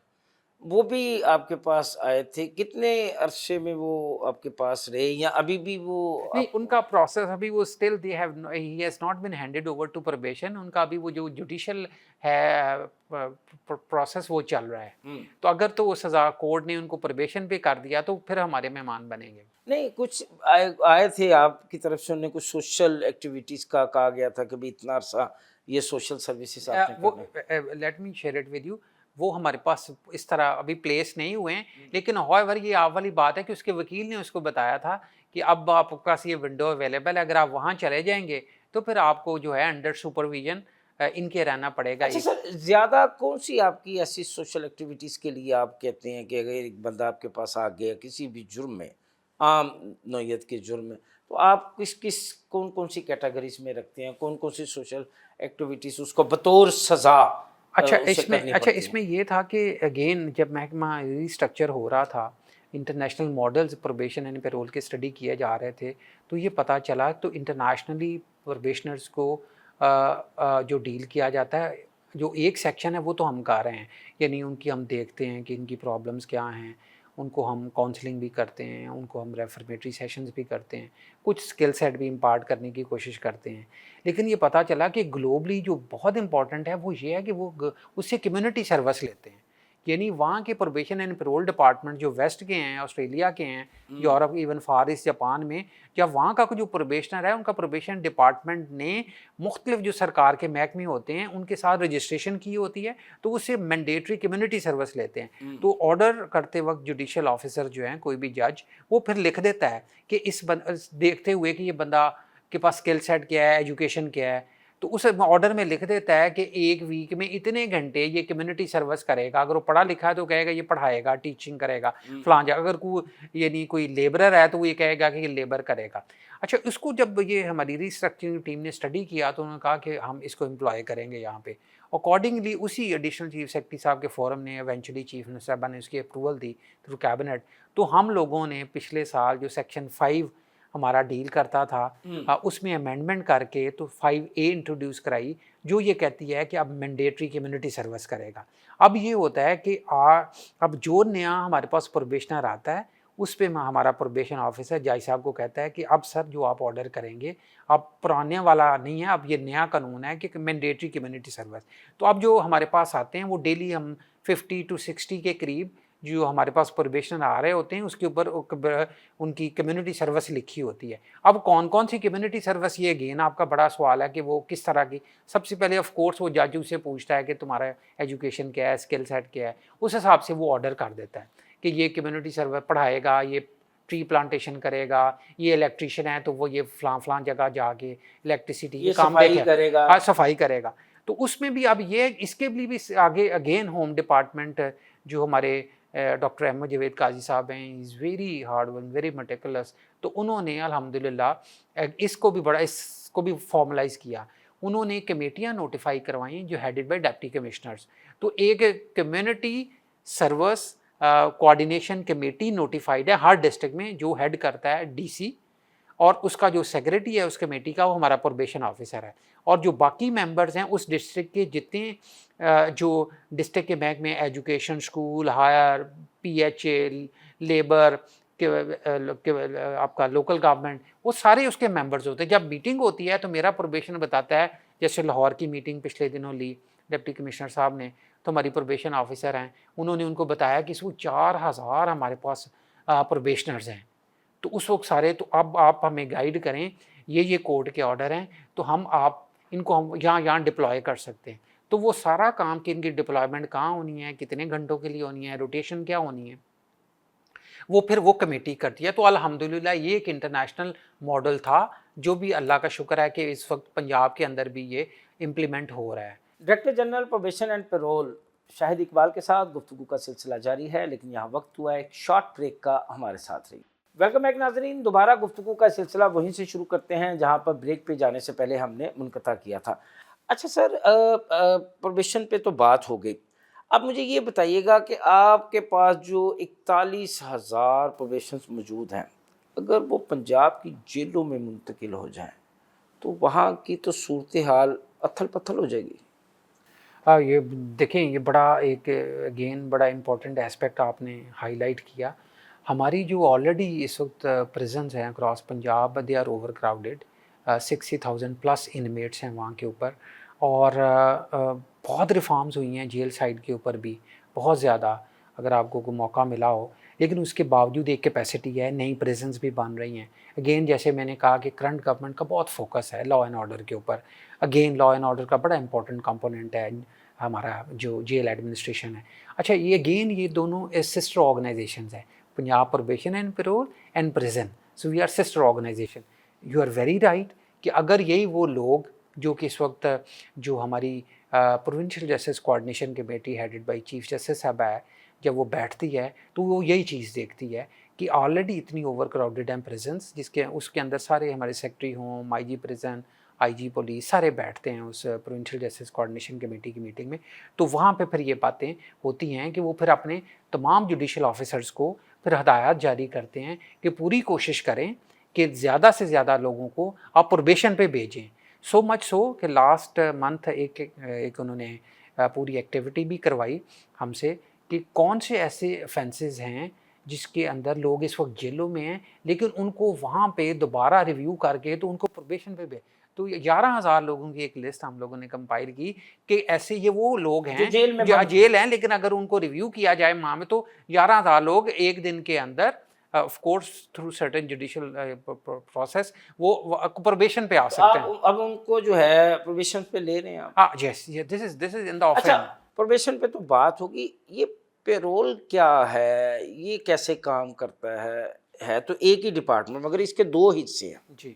वो भी आपके पास आए थे, कितने अरसे में वो आपके पास रहे, या अभी भी वो नहीं, उनका प्रोसेस अभी वो still they have he has not been handed over to probation. उनका अभी वो जो जुडिशियल है प्रोसेस वो चल रहा है। तो अगर तो वो सज़ा कोर्ट ने उनको प्रोबेशन पे कर दिया तो फिर हमारे मेहमान बनेंगे। नहीं, कुछ आए थे आपकी तरफ से, उन्हें कुछ सोशल एक्टिविटीज़ का कहा गया था कि भाई इतना अरसा ये सोशल सर्विसेज आपने वो late me share it with you. वो हमारे पास इस तरह अभी प्लेस नहीं हुए हैं, लेकिन हाउएवर ये आप वाली बात है कि उसके वकील ने उसको बताया था कि अब आपके पास ये विंडो अवेलेबल है, अगर आप वहाँ चले जाएंगे तो फिर आपको जो है अंडर सुपरविजन इनके रहना पड़ेगा। अच्छा सर, ज़्यादा कौन सी आपकी ऐसी सोशल एक्टिविटीज़ के लिए आप कहते हैं कि अगर एक बंदा आपके पास आ गया किसी भी जुर्म में, आम नौयत के जुर्म में, तो आप किस कौन कौन सी कैटेगरीज में रखते हैं, कौन कौन सी सोशल एक्टिविटीज़ उसको बतौर सज़ा? अच्छा, इसमें ये था कि अगेन जब महकमा रीस्ट्रक्चर हो रहा था, international models probation and parole के स्टडी किए जा रहे थे, तो ये पता चला तो इंटरनेशनली प्रोबेशनर्स को जो डील किया जाता है, जो एक सेक्शन है वो तो हम कर रहे हैं, यानी उनकी हम देखते हैं कि इनकी प्रॉब्लम्स क्या हैं, उनको हम काउंसलिंग भी करते हैं, उनको हम रेफर्मेटरी सेशंस भी करते हैं, कुछ स्किल सेट भी इम्पार्ट करने की कोशिश करते हैं। लेकिन ये पता चला कि ग्लोबली जो बहुत इंपॉर्टेंट है वो ये है कि वो उससे कम्युनिटी सर्विस लेते हैं, यानी वहाँ के प्रोबेशन एंड पैरोल डिपार्टमेंट जो वेस्ट के हैं, ऑस्ट्रेलिया के हैं, यूरोप, इवन फार ईस्ट, जापान में, या वहाँ का जो प्रोबेशनर है उनका प्रोबेशन डिपार्टमेंट ने मुख्तलिफ जो सरकार के महकमे होते हैं उनके साथ रजिस्ट्रेशन की होती है, तो उससे मैंडेटरी कम्युनिटी सर्विस लेते हैं। तो ऑर्डर करते वक्त जुडिशियल ऑफिसर जो हैं, कोई भी जज, वो फिर लिख देता है कि देखते हुए कि ये बंदा के पास स्किल सेट क्या है, एजुकेशन क्या है, तो उस ऑर्डर में लिख देता है कि 1 वीक में इतने घंटे ये कम्युनिटी सर्विस करेगा। अगर वो पढ़ा लिखा है तो कहेगा ये पढ़ाएगा, टीचिंग करेगा फलां जगह। अगर कोई लेबरर है तो वो ये कहेगा कि ये लेबर करेगा। अच्छा, इसको जब ये हमारी रिस्ट्रक्चरिंग टीम ने स्टडी किया तो उन्होंने कहा कि हम इसको एम्प्लॉय करेंगे यहाँ पे। अकॉर्डिंगली उसी एडिशनल चीफ सेक्रेटरी साहब के फोरम ने एवेंचुअली चीफ मिनिस्टर साहब ने उसकी अप्रूवल दी थ्रू कैबिनेट। तो हम लोगों ने पिछले साल जो सेक्शन 5 हमारा डील करता था उसमें अमेंडमेंट करके तो 5A इंट्रोड्यूस कराई, जो ये कहती है कि अब मैंडेटरी कम्युनिटी सर्विस करेगा। अब ये होता है कि अब जो नया हमारे पास प्रोबेशनर आता है उस पर हमारा प्रोबेशन ऑफिसर जज साहब को कहता है कि अब सर जो आप ऑर्डर करेंगे, अब पुराने वाला नहीं है, अब ये नया कानून है कि मैंडेटरी कम्युनिटी सर्विस। तो अब जो हमारे पास आते हैं वो डेली हम 50 to 60 के करीब जो हमारे पास प्रोबेशनर आ रहे होते हैं उसके ऊपर उनकी कम्युनिटी सर्विस लिखी होती है। अब कौन कौन सी कम्युनिटी सर्विस, ये अगेन आपका बड़ा सवाल है कि वो किस तरह की। सबसे पहले ऑफ कोर्स वो जज उससे पूछता है कि तुम्हारा एजुकेशन क्या है, स्किल सेट क्या है, उस हिसाब से वो ऑर्डर कर देता है कि ये कम्युनिटी सर्विस पढ़ाएगा, ये ट्री प्लांटेशन करेगा, ये इलेक्ट्रीशियन है तो वो ये फलां जगह जाके इलेक्ट्रिसिटी ये काम करेगा, हाँ सफाई करेगा। तो उसमें भी अब ये इसके लिए भी आगे अगेन होम डिपार्टमेंट जो हमारे डॉक्टर अहमद जावेद काजी साहब हैं, is very hard work, very meticulous. तो उन्होंने अल्हम्दुलिल्लाह इसको भी फॉर्मलाइज किया। उन्होंने कमेटियां नोटिफाई करवाई जो हेडेड बाय डिप्टी कमिश्नर्स। तो एक community service coordination committee notified है हर डिस्ट्रिक्ट में, जो हेड करता है डीसी, और उसका जो सेक्रेटरी है उस कमेटी का वो हमारा प्रोबेशन ऑफिसर है। और जो बाकी मेंबर्स हैं उस डिस्ट्रिक्ट के जितने जो डिस्ट्रिक्ट के बैंक में education, school, higher, PHA, labour आपका लोकल गवर्नमेंट, वो सारे उसके मेंबर्स होते हैं। जब मीटिंग होती है तो मेरा प्रोबेशन बताता है, जैसे लाहौर की मीटिंग पिछले दिनों ली डिप्टी कमिश्नर साहब ने, तो हमारी प्रोबेशन ऑफिसर हैं, उन्होंने उनको बताया कि इसको 4000 हमारे पास प्रोबेशनर्स हैं। तो उस वक्त सारे, तो अब आप हमें गाइड करें, ये कोर्ट के ऑर्डर हैं, तो हम यहाँ डिप्लॉय कर सकते हैं। तो वो सारा काम कि इनकी डिप्लॉयमेंट कहाँ होनी है, कितने घंटों के लिए होनी है, रोटेशन क्या होनी है, वो फिर वो कमेटी करती है। तो अल्हम्दुलिल्लाह ये एक इंटरनेशनल मॉडल था, जो भी अल्लाह का शुक्र है कि इस वक्त पंजाब के अंदर भी ये इम्प्लीमेंट हो रहा है। Director general probation and parole Shahid Iqbal के साथ गुफ्तगू का सिलसिला जारी है, लेकिन यहाँ वक्त हुआ एक शॉर्ट ब्रेक का। हमारे साथ रही। वेलकम बैक नाजरीन, दोबारा गुफ्तगू का सिलसिला वहीं से शुरू करते हैं जहाँ पर ब्रेक पे जाने से पहले हमने मुनक़ता किया था। अच्छा सर, प्रोबेशन पे तो बात हो गई। अब मुझे ये बताइएगा कि आपके पास जो 41,000 प्रोबेशनर्स मौजूद हैं, अगर वो पंजाब की जेलों में मुंतकिल हो जाएं तो वहाँ की तो सूरत हाल अथल पथल हो जाएगी। ये देखें, ये बड़ा एक अगेन बड़ा इम्पोर्टेंट एस्पेक्ट आपने हाईलाइट किया। हमारी जो ऑलरेडी इस वक्त प्रिजन्स हैं across Punjab, they are over crowded. 60,000 plus inmates हैं वहाँ के ऊपर, और बहुत रिफॉर्म्स हुई हैं जेल साइड के ऊपर भी बहुत ज़्यादा, अगर आपको कोई मौका मिला हो। लेकिन उसके बावजूद एक कैपेसिटी है, नई प्रिजन्स भी बन रही हैं। अगेन जैसे मैंने कहा कि करंट गवर्नमेंट का बहुत फोकस है लॉ एंड ऑर्डर के ऊपर। अगेन लॉ एंड ऑर्डर का बड़ा इंपॉर्टेंट कंपोनेंट है हमारा जो जेल एडमिनिस्ट्रेशन है। अच्छा, ये अगेन ये दोनों सिस्टर ऑर्गेनाइजेशंस हैं, Punjab probation and parole and prison. So we are sister organisation. You are very right कि अगर यही वो लोग जो कि इस वक्त जो हमारी provincial justice coordination committee headed by chief justice साहब है, जब वो बैठती है तो वो यही चीज़ देखती है कि ऑलरेडी इतनी ओवर क्राउडेड हैं प्रिजन्स, जिसके उसके अंदर सारे हमारे secretary home, IG prison, IG police सारे बैठते हैं उस प्रोविंशियल जस्टिस कोऑर्डिनेशन कमेटी की मीटिंग में। तो वहाँ पे फिर ये बातें होती हैं कि वो फिर अपने तमाम जुडिशल ऑफिसर्स को फिर हदायत जारी करते हैं कि पूरी कोशिश करें कि ज़्यादा से ज़्यादा लोगों को आप प्रोबेशन पे भेजें। सो मच सो कि लास्ट मंथ एक उन्होंने पूरी एक्टिविटी भी करवाई हमसे कि कौन से ऐसे ऑफेंसेस हैं जिसके अंदर लोग इस वक्त जेलों में हैं, लेकिन उनको वहाँ पे दोबारा रिव्यू करके तो उनको प्रोबेशन पे भेज। तो 11,000 लोगों की एक लिस्ट हम लोगों ने कंपाइल की कि ऐसे ये वो लोग हैं जो जेल हैं, लेकिन अगर उनको रिव्यू किया जाए माह में तो 11,000 लोग एक दिन के अंदर of course through certain judicial process वो प्रोबेशन पे आ सकते हैं। अब उनको जो है प्रोबेशन पे ले रहे हैं आप? हाँ, yes, this is in the offer. अच्छा, प्रोबेशन पे तो बात होगी, ये पेरोल क्या है, ये कैसे काम करता है तो एक ही डिपार्टमेंट मगर इसके दो हिस्से हैं जी।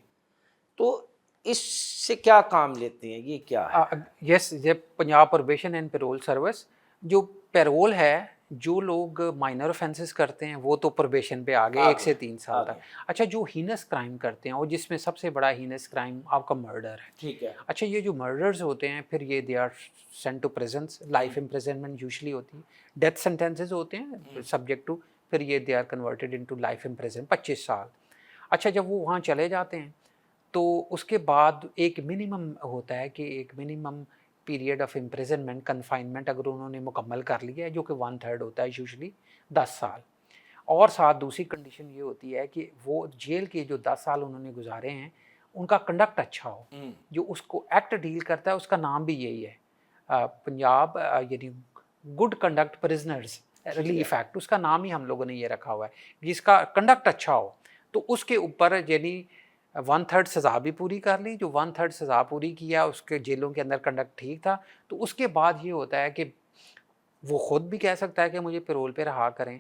तो इससे क्या काम लेते हैं, ये क्या है? यस, ये Punjab probation and parole service, जो पेरोल है, जो लोग माइनर ऑफेंसेस करते हैं वो तो प्रोबेशन पे आ गए 1 से 3 साल तक। अच्छा, जो हीनस क्राइम करते हैं और जिसमें सबसे बड़ा हीनस क्राइम आपका मर्डर है। ठीक है। अच्छा, ये जो मर्डर्स होते हैं फिर ये they are sent to prisons, life imprisonment usually होती है, डेथ सेंटेंसेस होते हैं सब्जेक्ट टू, फिर ये they are converted into life imprison 25 साल। अच्छा, जब वो वहाँ चले जाते हैं तो उसके बाद एक मिनिमम होता है कि एक minimum period of imprisonment, confinement अगर उन्होंने मुकम्मल कर लिया है, जो कि 1/3 होता है यूजुअली 10 साल। और साथ दूसरी कंडीशन ये होती है कि वो जेल के जो 10 साल उन्होंने गुजारे हैं उनका कंडक्ट अच्छा हो। जो उसको एक्ट डील करता है उसका नाम भी यही है, पंजाब यानी good conduct prisoners relief act, उसका नाम ही हम लोगों ने ये रखा हुआ है। जिसका कंडक्ट अच्छा हो तो उसके ऊपर यानी 1/3 सज़ा भी पूरी कर ली, जो 1/3 सज़ा पूरी किया उसके जेलों के अंदर कंडक्ट ठीक था, तो उसके बाद ये होता है कि वो ख़ुद भी कह सकता है कि मुझे पेरोल पे रहा करें,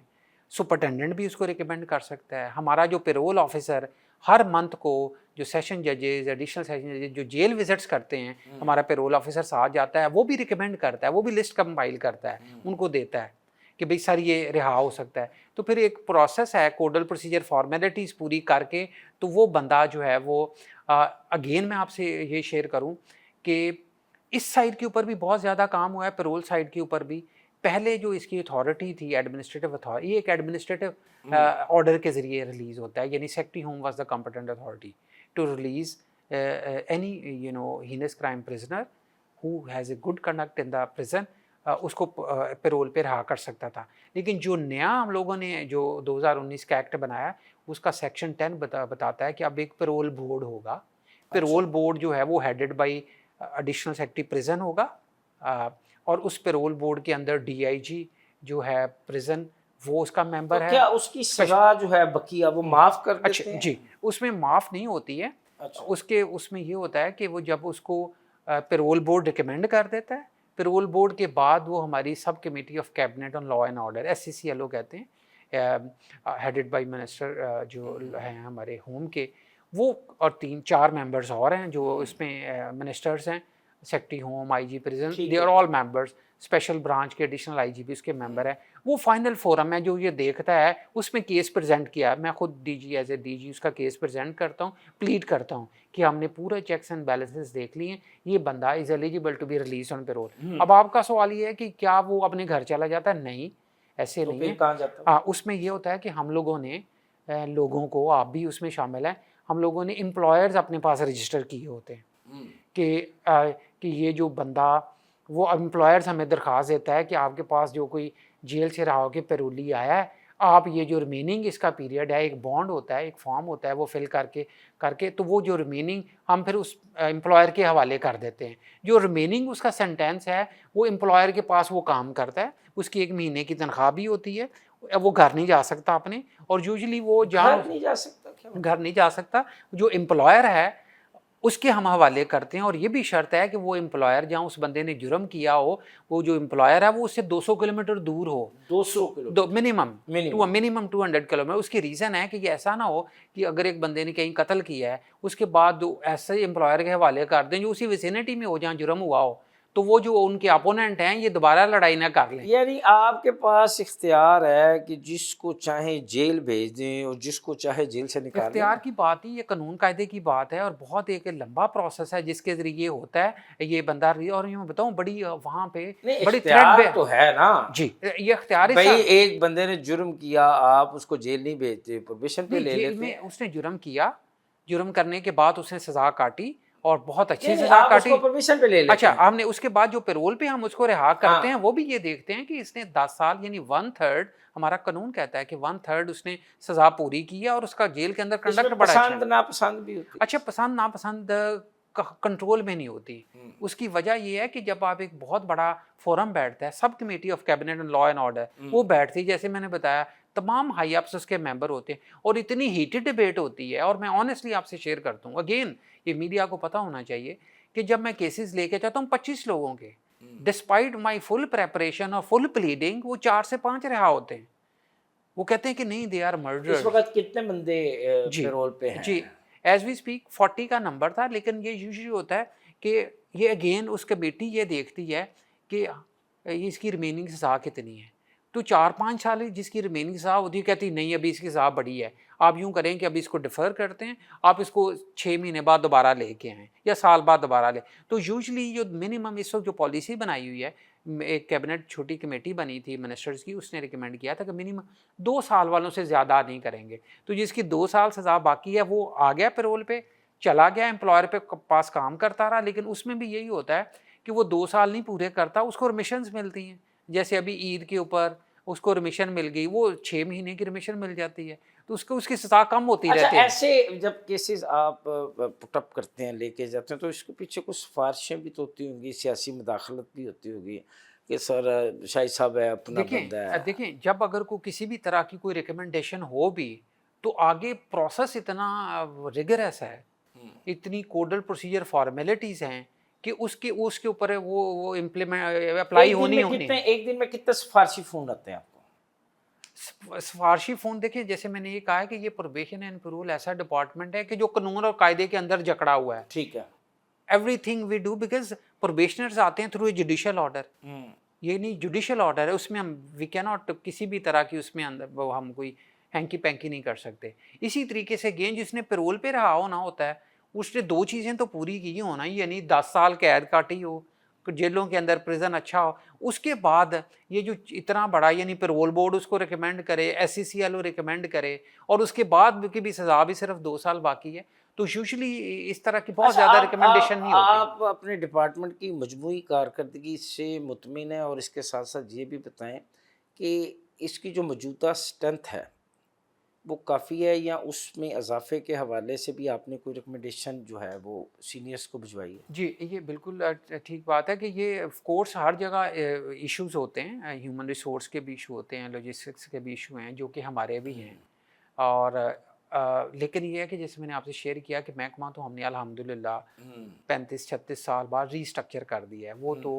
सुपरटेंडेंट भी उसको रिकमेंड कर सकता है। हमारा जो पेरोल ऑफिसर हर मंथ को जो सेशन जजेस, एडिशनल सेशन जजेस जो जेल विजिट्स करते हैं, हमारा पेरोल ऑफिसर साथ जाता है, वो भी रिकमेंड करता है, वो भी लिस्ट कंपाइल करता है, उनको देता है कि भाई सर ये रिहा हो सकता है। तो फिर एक प्रोसेस है, कोडल प्रोसीजर फॉर्मेलिटीज़ पूरी करके तो वो बंदा जो है वो अगेन मैं आपसे ये शेयर करूं कि इस साइड के ऊपर भी बहुत ज़्यादा काम हुआ है, पेरोल साइड के ऊपर भी। पहले जो इसकी अथॉरिटी थी, एडमिनिस्ट्रेटिव अथॉरिटी, ये एक एडमिनिस्ट्रेटिव ऑर्डर के ज़रिए रिलीज़ होता है, यानी secretary home was the competent authority to release any heinous crime prisoner who has a good conduct in the prison, उसको पेरोल पे रहा कर सकता था। लेकिन जो नया हम लोगों ने जो 2019 का एक्ट बनाया उसका सेक्शन 10 बताता है कि अब एक पेरोल बोर्ड होगा। पेरोल बोर्ड जो है वो headed by additional secretary prison होगा, और उस पेरोल बोर्ड के अंदर डीआईजी जो है प्रिजन वो उसका मेंबर तो है। क्या उसकी सजा जो है बकिया वो माफ कर देते अच्छा हैं? जी, उसमें माफ़ नहीं होती है। अच्छा। उसमें ये होता है कि वो जब उसको पेरोल बोर्ड रिकमेंड कर देता है, पेरोल बोर्ड के बाद वो हमारी sub committee of cabinet on law and order, SCCLO कहते हैं, हेडेड बाय मिनिस्टर जो हैं हमारे होम के, वो और 3-4 मेंबर्स और हैं जो इसमें मिनिस्टर्स हैं, secretary home, IG prison, they are all members, special branch के एडिशनल आईजीपी उसके मेंबर है। वो फाइनल फोरम है जो ये देखता है, उसमें केस प्रेजेंट किया, मैं खुद डीजी एज ए डीजी उसका केस प्रेजेंट करता हूँ, प्लीड करता हूँ कि हमने पूरे चेक्स एंड बैलेंसेस देख लिए, ये बंदा is eligible to be release on parole. अब आपका सवाल ये है कि क्या वो अपने घर चला जाता है? नहीं, ऐसे तो नहीं फिर है। कहाँ जाता है? उसमें ये होता है कि हम लोगों ने लोगों को, आप भी उसमें शामिल हैं, हम लोगों ने एम्प्लॉयर्स अपने पास रजिस्टर किए होते हैं कि ये जो बंदा, वो एम्प्लॉयर्स हमें दरख्वास्त देता है कि आपके पास जो कोई जेल से रहा होकर पेरोली आया है, आप ये जो रिमेनिंग इसका पीरियड है, एक बॉन्ड होता है, एक फॉर्म होता है, वो फिल करके तो वो जो रिमेनिंग हम फिर उस एम्प्लॉयर के हवाले कर देते हैं। जो रिमेनिंग उसका सेंटेंस है वो एम्प्लॉयर के पास वो काम करता है, उसकी 1 महीने की तनख्वाह भी होती है, वो घर नहीं जा सकता अपने, और यूजुअली वो घर नहीं जा सकता? क्या घर नहीं जा सकता, जो एम्प्लॉयर है उसके हम हवाले करते हैं। और ये भी शर्त है कि वो एम्प्लॉयर जहाँ उस बंदे ने जुर्म किया हो, वो जो एम्प्लॉयर है वो उससे 200 किलोमीटर दूर हो, 200 किलोमीटर मिनिमम 200 किलोमीटर। उसकी रीज़न है कि ये ऐसा ना हो कि अगर एक बंदे ने कहीं कत्ल किया है उसके बाद ऐसे एम्प्लॉयर के हवाले कर दें जो उसी विसिनिटी में हो जहाँ जुर्म हुआ हो, तो वो जो उनके अपोनेंट हैं ये दोबारा लड़ाई ना कर लें। यानी आपके पास इख्तियार है कि जिसको चाहे जेल भेज दें और जिसको चाहे जेल से निकाल दें? इख्तियार की बात ही, ये कानून कायदे की बात है और बहुत एक लंबा प्रोसेस है जिसके ज़रिए होता है ये बंदा। और मैं बताऊँ बड़ी वहाँ पे बड़ी इख्तियार तो है ना जी, ये इख्तियार भाई। एक बंदे ने जुर्म किया, आप उसको जेल नहीं भेजते, प्रोबेशन पे ले जेल लेते में हैं। उसने जुर्म किया, जुर्म करने के बाद उसने सज़ा काटी और बहुत अच्छी नहीं, सज़ा आप काटी। उसको परमिशन पे ले लेते अच्छा, हैं। हमने उसके बाद जो पेरोल पे हम उसको रिहा करते हैं हाँ। वो भी ये देखते हैं कि इसने 10 साल यानी 1/3, हमारा कानून कहता है कि 1/3 उसने सज़ा पूरी की है और उसका जेल के अंदर कंडक्ट इसमें बड़ा अच्छा पसंद है। नापसंद भी होती है। अच्छा, पसंद नापसंद कंट्रोल में नहीं होती। उसकी वजह ये है कि जब आप एक बहुत बड़ा फोरम बैठता है, sub committee of cabinet and law and order, वो बैठती है, जैसे मैंने बताया तमाम हाई अप्स उसके मेंबर होते हैं और इतनी हीटेड डिबेट होती है। और मैं ऑनेस्टली आपसे शेयर करता हूँ, अगेन ये मीडिया को पता होना चाहिए कि जब मैं केसेस लेके जाता हूँ 25 लोगों के, डिस्पाइट माई फुल प्रेपरेशन और फुल प्लीडिंग, वो 4 से 5 रिहा होते हैं। वो कहते हैं कि नहीं, दे आर इस मर्डर। वक्त कितने बंदे जी पेरोल पे हैं? जी, एज वी स्पीक 40 का नंबर था, लेकिन ये यूजुअली होता है कि ये अगेन उस कमेटी ये देखती है कि ये इसकी रिमेनिंग सज़ा कितनी है। तो 4-5 साल जिसकी रिमेनिंग सज़ा होती है, कहती नहीं अभी इसकी सज़ा बड़ी है, आप यूँ करें कि अभी इसको डिफ़र करते हैं, आप इसको 6 महीने बाद दोबारा लेके आएँ या साल बाद दोबारा लें। तो यूजुअली जो मिनिमम इस वक्त जो पॉलिसी बनाई हुई है, एक कैबिनेट छोटी कमेटी बनी थी मिनिस्टर्स की, उसने रिकमेंड किया था कि मिनिमम 2 साल वालों से ज़्यादा नहीं करेंगे। तो जिसकी 2 साल सज़ा बाकी है वो आ गया पैरोल पे, चला गया एम्प्लॉयर पे पास काम करता रहा, लेकिन उसमें भी यही होता है कि वो 2 साल नहीं पूरे करता, उसको रिमिशंस मिलती हैं। जैसे अभी ईद के ऊपर उसको रिमिशन मिल गई, वो 6 महीने की रिमिशन मिल जाती है, तो उसको उसकी सज़ा कम होती अच्छा, रहती है। ऐसे जब केसेस आप पुटअप करते हैं, लेके जाते हैं, तो इसके पीछे कुछ सिफारिशें भी तो होती होंगी, सियासी मुदाखलत भी होती होगी कि सर शाहिद साहब है, अपना बंदा है। देखिए जब अगर कोई किसी भी तरह की कोई रिकमेंडेशन हो भी, तो आगे प्रोसेस इतना रिगरस है, इतनी कोडल प्रोसीजर फॉर्मेलिटीज़ हैं कि उसके उसके ऊपर है वो इम्प्लीमेंट अप्लाई होनी होनी है। एक दिन में कितने सिफारशी फ़ोन आते हैं आपको? सिफारशी फ़ोन देखिए, जैसे मैंने ये कहा है कि ये प्रोबेशन एंड पैरोल ऐसा डिपार्टमेंट है कि जो कानून और कायदे के अंदर जकड़ा हुआ है। ठीक है। Everything we do because probationers आते हैं थ्रू ए जुडिशियल ऑर्डर। ये नहीं जुडिशियल ऑर्डर है, उसमें हम वी कैन नॉट किसी भी तरह की उसमें अंदर वो हम कोई हैंकी पैंकी नहीं कर सकते। इसी तरीके से गेंद जिसने पैरोल पे रहा होना होता है, उसने 2 चीज़ें तो पूरी की होना ही, यानी 10 साल कैद काटी हो, जेलों के अंदर प्रिजन अच्छा हो, उसके बाद ये जो इतना बड़ा यानी पैरोल बोर्ड उसको रिकमेंड करे, SCCL रिकमेंड करे, और उसके बाद की भी सज़ा भी सिर्फ 2 साल बाकी है, तो यूजुअली इस तरह की बहुत अच्छा, ज़्यादा रिकमेंडेशन नहीं होती। आप अपने डिपार्टमेंट की मजमूई कारकर्दगी से मुतमिन हैं, और इसके साथ साथ ये भी बताएं कि इसकी जो मौजूदा स्ट्रेंथ है वो काफ़ी है, या उसमें इजाफे के हवाले से भी आपने कोई रिकमेंडेशन जो है वो सीनियर्स को भिजवाई है? जी, ये बिल्कुल ठीक बात है कि ये ऑफ कोर्स हर जगह इश्यूज़ होते हैं, ह्यूमन रिसोर्स के भी इशू होते हैं, लॉजिस्टिक्स के भी इशू हैं, जो कि हमारे भी हैं। और लेकिन ये है कि जैसे मैंने आपसे शेयर किया कि महकमा तो हमने अल्हम्दुलिल्लाह 35-36 साल बाद रीस्ट्रक्चर कर दिया है। वो तो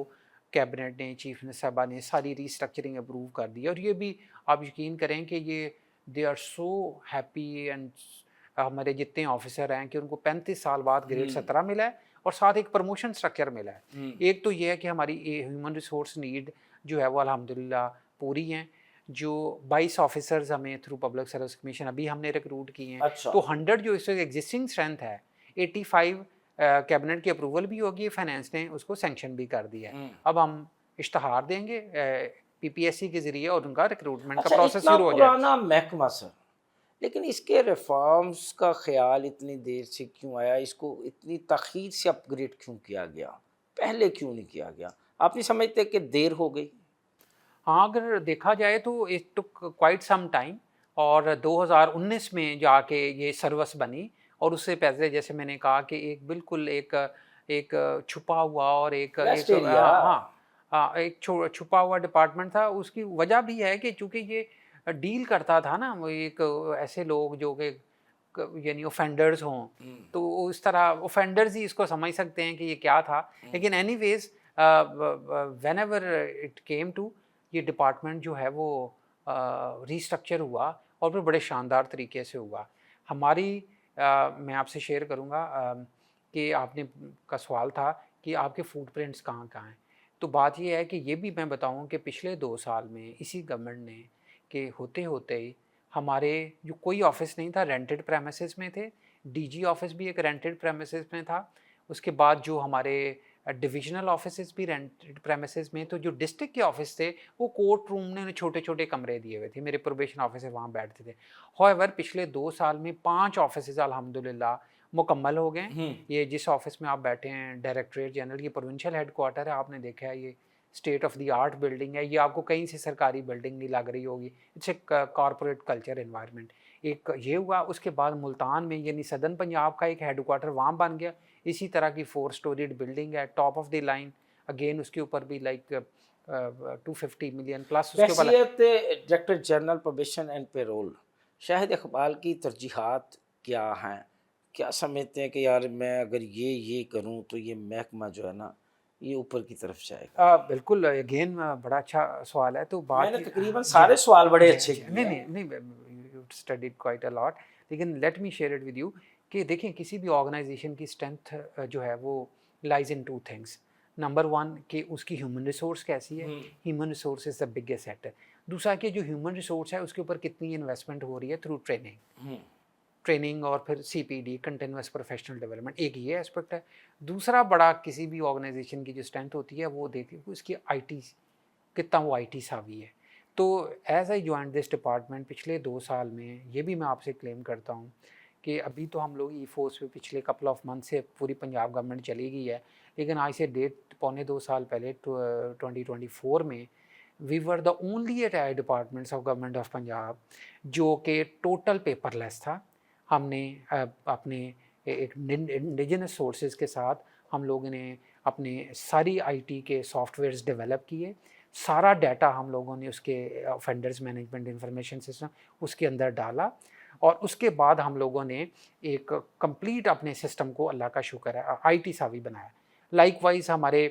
कैबिनेट ने, चीफ मिनिस्टर साहबा ने सारी रीस्ट्रक्चरिंग अप्रूव कर दी है, और ये भी आप यकीन करें कि ये they are so happy and हमारे जितने ऑफिसर हैं कि उनको 35 साल बाद ग्रेड 17 मिला है, और साथ एक प्रमोशन स्ट्रक्चर मिला है। एक तो ये है कि हमारी ह्यूमन रिसोर्स नीड जो है वो अल्हम्दुलिल्लाह पूरी हैं। जो 22 ऑफिसर्स हमें थ्रू पब्लिक सर्विस कमीशन अभी हमने रिक्रूट किए हैं। अच्छा। तो 100 जो इस एग्जिस्टिंग स्ट्रेंथ है, 85 कैबिनेट की अप्रूवल भी होगी, फाइनेंस ने उसको सैंक्शन भी कर दिया है। अब हम इश्तहार देंगे PPSC के ज़रिए, और उनका रिक्रूटमेंट का प्रोसेस इतना शुरू हो जाए। पुराना महकमा सर, लेकिन इसके रिफॉर्म्स का ख्याल इतनी देर से क्यों आया? इसको इतनी तख़ीर से अपग्रेड क्यों किया गया? पहले क्यों नहीं किया गया? आप नहीं समझते कि देर हो गई? हाँ, अगर देखा जाए तो it took quite some time, और 2019 में जाके ये सर्विस बनी, और उससे पहले जैसे मैंने कहा कि एक बिल्कुल एक छुपा हुआ और रेस्ट एरिया। एक छुपा हुआ डिपार्टमेंट था। उसकी वजह भी है कि चूँकि ये डील करता था ना, वो एक ऐसे लोग जो कि यानी ऑफेंडर्स हों, तो उस तरह ऑफेंडर्स ही इसको समझ सकते हैं कि ये क्या था। लेकिन anyways whenever it came to, ये डिपार्टमेंट जो है वो रीस्ट्रक्चर हुआ, और फिर बड़े शानदार तरीके से हुआ। हमारी मैं आपसे शेयर करूँगा कि आपने का सवाल था कि आपके फुटप्रिंट्स कहाँ-कहाँ हैं। तो बात ये है कि ये भी मैं बताऊँ कि पिछले 2 साल में इसी गवर्नमेंट ने के होते-होते ही हमारे जो कोई ऑफ़िस नहीं था, रेंटेड प्रेमिसेस में थे। DG ऑफ़िस भी एक रेंटेड प्रेमिसेस में था। उसके बाद जो हमारे डिविजनल ऑफिसेज भी रेंटेड प्रेमिसेस में, तो जो डिस्ट्रिक्ट के ऑफिस थे वो कोर्ट रूम ने छोटे-छोटे कमरे दिए हुए थे, मेरे प्रोबेशन ऑफिसर वहाँ बैठते थे। हाउएवर पिछले 2 साल में 5 ऑफिसेज अल्हम्दुलिल्लाह मुकम्मल हो गए हैं। ये जिस ऑफिस में आप बैठे हैं, डायरेक्टरेट जनरल, ये प्रोविंशियल हेडक्वार्टर है, आपने देखा है, ये state of the art building है, ये आपको कहीं से सरकारी बिल्डिंग नहीं लग रही होगी। It's a corporate culture environment. एक ये हुआ, उसके बाद मुल्तान में यानी सदर्न पंजाब का एक हेडक्वार्टर वहाँ बन गया। इसी तरह की 4 स्टोरीड बिल्डिंग है, top of the line, again उसके ऊपर भी लाइक 250 मिलियन प्लस उसके ऊपर। हैसियत director general probation and payroll, Shahid Iqbal की तरजीहात क्या हैं? क्या समझते हैं कि यार मैं अगर ये करूं तो ये महकमा जो है ना ये ऊपर की तरफ जाएगा? बिल्कुल अगेन बड़ा अच्छा सवाल है। तो बात मैंने ये- तकरीबन जी, सारे सवाल बड़े जी, अच्छे जी, किए नहीं हैं। नहीं नहीं, you studied quite a lot, लेकिन let me share it with you कि देखिए किसी भी ऑर्गेनाइजेशन की स्ट्रेंथ जो है वो lies in two things. Number one कि उसकी ह्यूमन रिसोर्स कैसी है, human resource is the biggest sector. दूसरा कि जो ह्यूमन रिसोर्स है उसके ऊपर कितनी इन्वेस्टमेंट हो रही है थ्रू ट्रेनिंग और फिर सीपीडी कंटिन्यूअस प्रोफेशनल डेवलपमेंट, एक ये एस्पेक्ट है। दूसरा बड़ा किसी भी ऑर्गेनाइजेशन की जो स्ट्रेंथ होती है वो देखती है उसकी आईटी, कितना वो आईटी सावी है। तो as I join this department पिछले 2 साल में ये भी मैं आपसे क्लेम करता हूँ कि अभी तो हम लोग ई फोर्स पे पिछले कपल ऑफ मंथ से पूरी पंजाब गवर्नमेंट चली गई है, लेकिन आज से 1.5-2 साल पहले 2024 में we were the only retired departments of government of Punjab जो कि टोटल पेपरलेस था। हमने अपने एक इंडिजिनस सोर्सेज के साथ हम लोगों ने अपने सारी आईटी के सॉफ्टवेयर्स डेवलप किए, सारा डाटा हम लोगों ने उसके ऑफेंडर्स मैनेजमेंट इंफॉर्मेशन सिस्टम उसके अंदर डाला और उसके बाद हम लोगों ने एक कंप्लीट अपने सिस्टम को, अल्लाह का शुक्र है, आईटी सावी बनाया। लाइकवाइज हमारे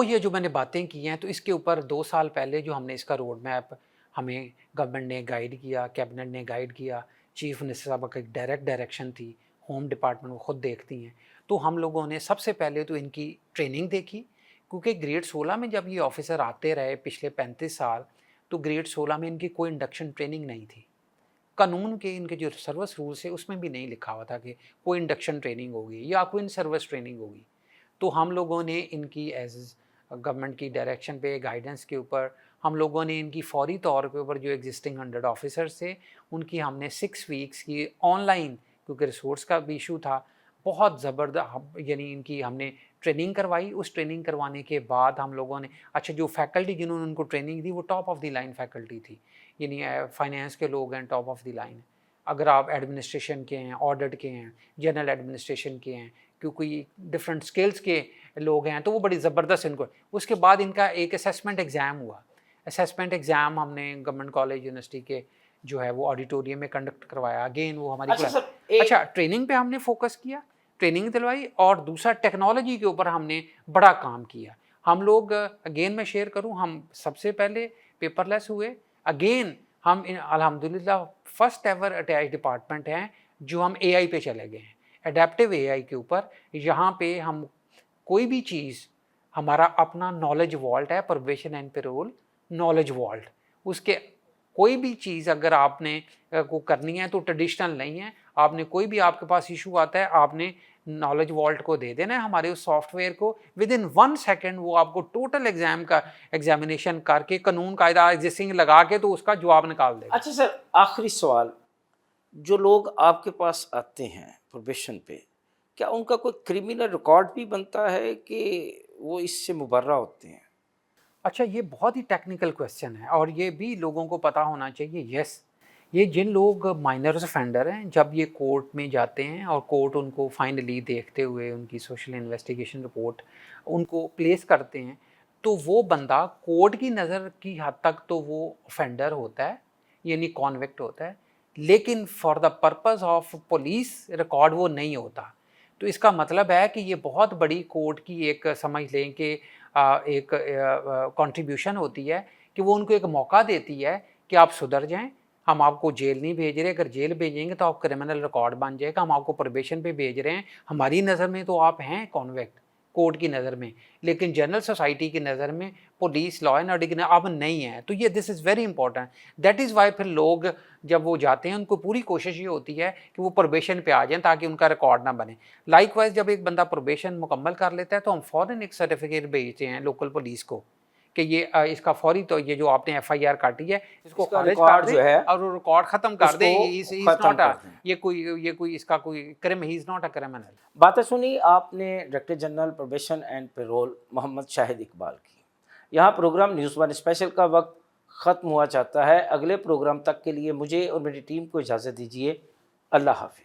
ये जो मैंने बातें की हैं तो इसके ऊपर 2 साल पहले जो हमने इसका रोड मैप हमें गवर्नमेंट ने गाइड किया, कैबिनेट ने गाइड किया, चीफ मिनिस्टर साहब का एक डायरेक्शन थी, होम डिपार्टमेंट वो खुद देखती हैं। तो हम लोगों ने सबसे पहले तो इनकी ट्रेनिंग देखी, क्योंकि ग्रेड 16 में जब ये ऑफिसर आते रहे पिछले 35 साल, तो ग्रेड 16 में इनकी कोई इंडक्शन ट्रेनिंग नहीं थी। कानून के इनके जो सर्विस रूल्स है उसमें भी नहीं लिखा हुआ था कि कोई इंडक्शन ट्रेनिंग होगी या कोई इन सर्विस ट्रेनिंग होगी। तो हम लोगों ने इनकी एज गवर्नमेंट की डायरेक्शन पे, गाइडेंस के ऊपर हम लोगों ने इनकी फौरी तौर पे ऊपर जो एग्जिस्टिंग 100 ऑफिसर्स थे उनकी हमने 6 वीक्स की ऑनलाइन, क्योंकि रिसोर्स का भी इशू था, बहुत ज़बरदस्त यानी इनकी हमने ट्रेनिंग करवाई। उस ट्रेनिंग करवाने के बाद हम लोगों ने, अच्छा जो फैकल्टी जिन्होंने उनको ट्रेनिंग दी वो top of the line faculty थी, यानी फाइनेंस के लोग हैं, टॉप ऑफ द लाइन। अगर आप एडमिनिस्ट्रेशन के हैं, ऑडिट के हैं, जनरल एडमिनिस्ट्रेशन के हैं, क्योंकि डिफरेंट स्किल्स के लोग हैं तो वो बड़ी ज़बरदस्त इनको। उसके बाद इनका एक असेसमेंट एग्ज़ाम हुआ। असेसमेंट एग्ज़ाम हमने गवर्नमेंट कॉलेज यूनिवर्सिटी के जो है वो ऑडिटोरियम में कंडक्ट करवाया। अगेन वो हमारी अच्छा ट्रेनिंग पे हमने फोकस किया, ट्रेनिंग दिलवाई, और दूसरा टेक्नोलॉजी के ऊपर हमने बड़ा काम किया। हम लोग अगेन मैं शेयर करूं, हम सबसे पहले पेपरलेस हुए। अगेन हम अल्हम्दुलिल्लाह फर्स्ट एवर अटैच डिपार्टमेंट हैं जो हम एआई पे चले गए हैं, एडेप्टिव एआई के ऊपर। यहाँ पे हम कोई भी चीज़, हमारा अपना नॉलेज वॉल्ट है, probation and parole knowledge vault, उसके कोई भी चीज़ अगर आपने को करनी है तो ट्रेडिशनल नहीं है, आपने कोई भी आपके पास इशू आता है आपने नॉलेज वॉल्ट को दे देना है, हमारे उस सॉफ्टवेयर को विद इन 1 सेकेंड वो आपको टोटल एग्जाम का एग्जामिनेशन करके कानून कायदा एग्जिस्टिंग लगा के तो उसका जवाब निकाल देगा। अच्छा सर, आखिरी सवाल, जो लोग आपके पास आते हैं प्रोबेशन पे, क्या उनका कोई क्रिमिनल रिकॉर्ड भी बनता है कि वो इससे मुबर्रा होते हैं? अच्छा, ये बहुत ही टेक्निकल क्वेश्चन है और ये भी लोगों को पता होना चाहिए। यस, ये जिन लोग माइनर्स ऑफेंडर हैं, जब ये कोर्ट में जाते हैं और कोर्ट उनको फाइनली देखते हुए उनकी सोशल इन्वेस्टिगेशन रिपोर्ट उनको प्लेस करते हैं, तो वो बंदा कोर्ट की नज़र की हद तक तो वो ऑफेंडर होता है, यानी कॉन्विक्ट होता है, लेकिन for the purpose of police record वो नहीं होता। तो इसका मतलब है कि ये बहुत बड़ी कोर्ट की एक, समझ लें कि एक कंट्रीब्यूशन होती है कि वो उनको एक मौका देती है कि आप सुधर जाएं, हम आपको जेल नहीं भेज रहे, अगर जेल भेजेंगे तो आप क्रिमिनल रिकॉर्ड बन जाएगा, हम आपको प्रोबेशन पे भेज रहे हैं, हमारी नज़र में तो आप हैं कॉन्विक्ट कोर्ट की नज़र में, लेकिन जनरल सोसाइटी की नज़र में, पुलिस लॉ एंड ऑर्डर की नज़र आप नहीं हैं। तो ये this is very important, that is why फिर लोग जब वो जाते हैं उनको पूरी कोशिश ये होती है कि वो प्रोबेशन पे आ जाएं ताकि उनका रिकॉर्ड ना बने। लाइकवाइज जब एक बंदा प्रोबेशन मुकम्मल कर लेता है तो हम फ़ौरन एक सर्टिफिकेट भेजते हैं लोकल पुलिस को कि ये इसका फौरी, तो ये जो आपने एफआईआर काटी है इसको खारिज कर जो है दें और वो रिकॉर्ड ख़त्म कर दें। ये कोई इसका कोई क्रिम, he is not a criminal. बातें सुनी आपने director general probation and parole Mohammad Shahid Iqbal की। यहाँ प्रोग्राम न्यूज़ वन स्पेशल का वक्त ख़त्म हुआ चाहता है। अगले प्रोग्राम तक के लिए मुझे और मेरी टीम को इजाज़त दीजिए। अल्लाह हाफ़िज़।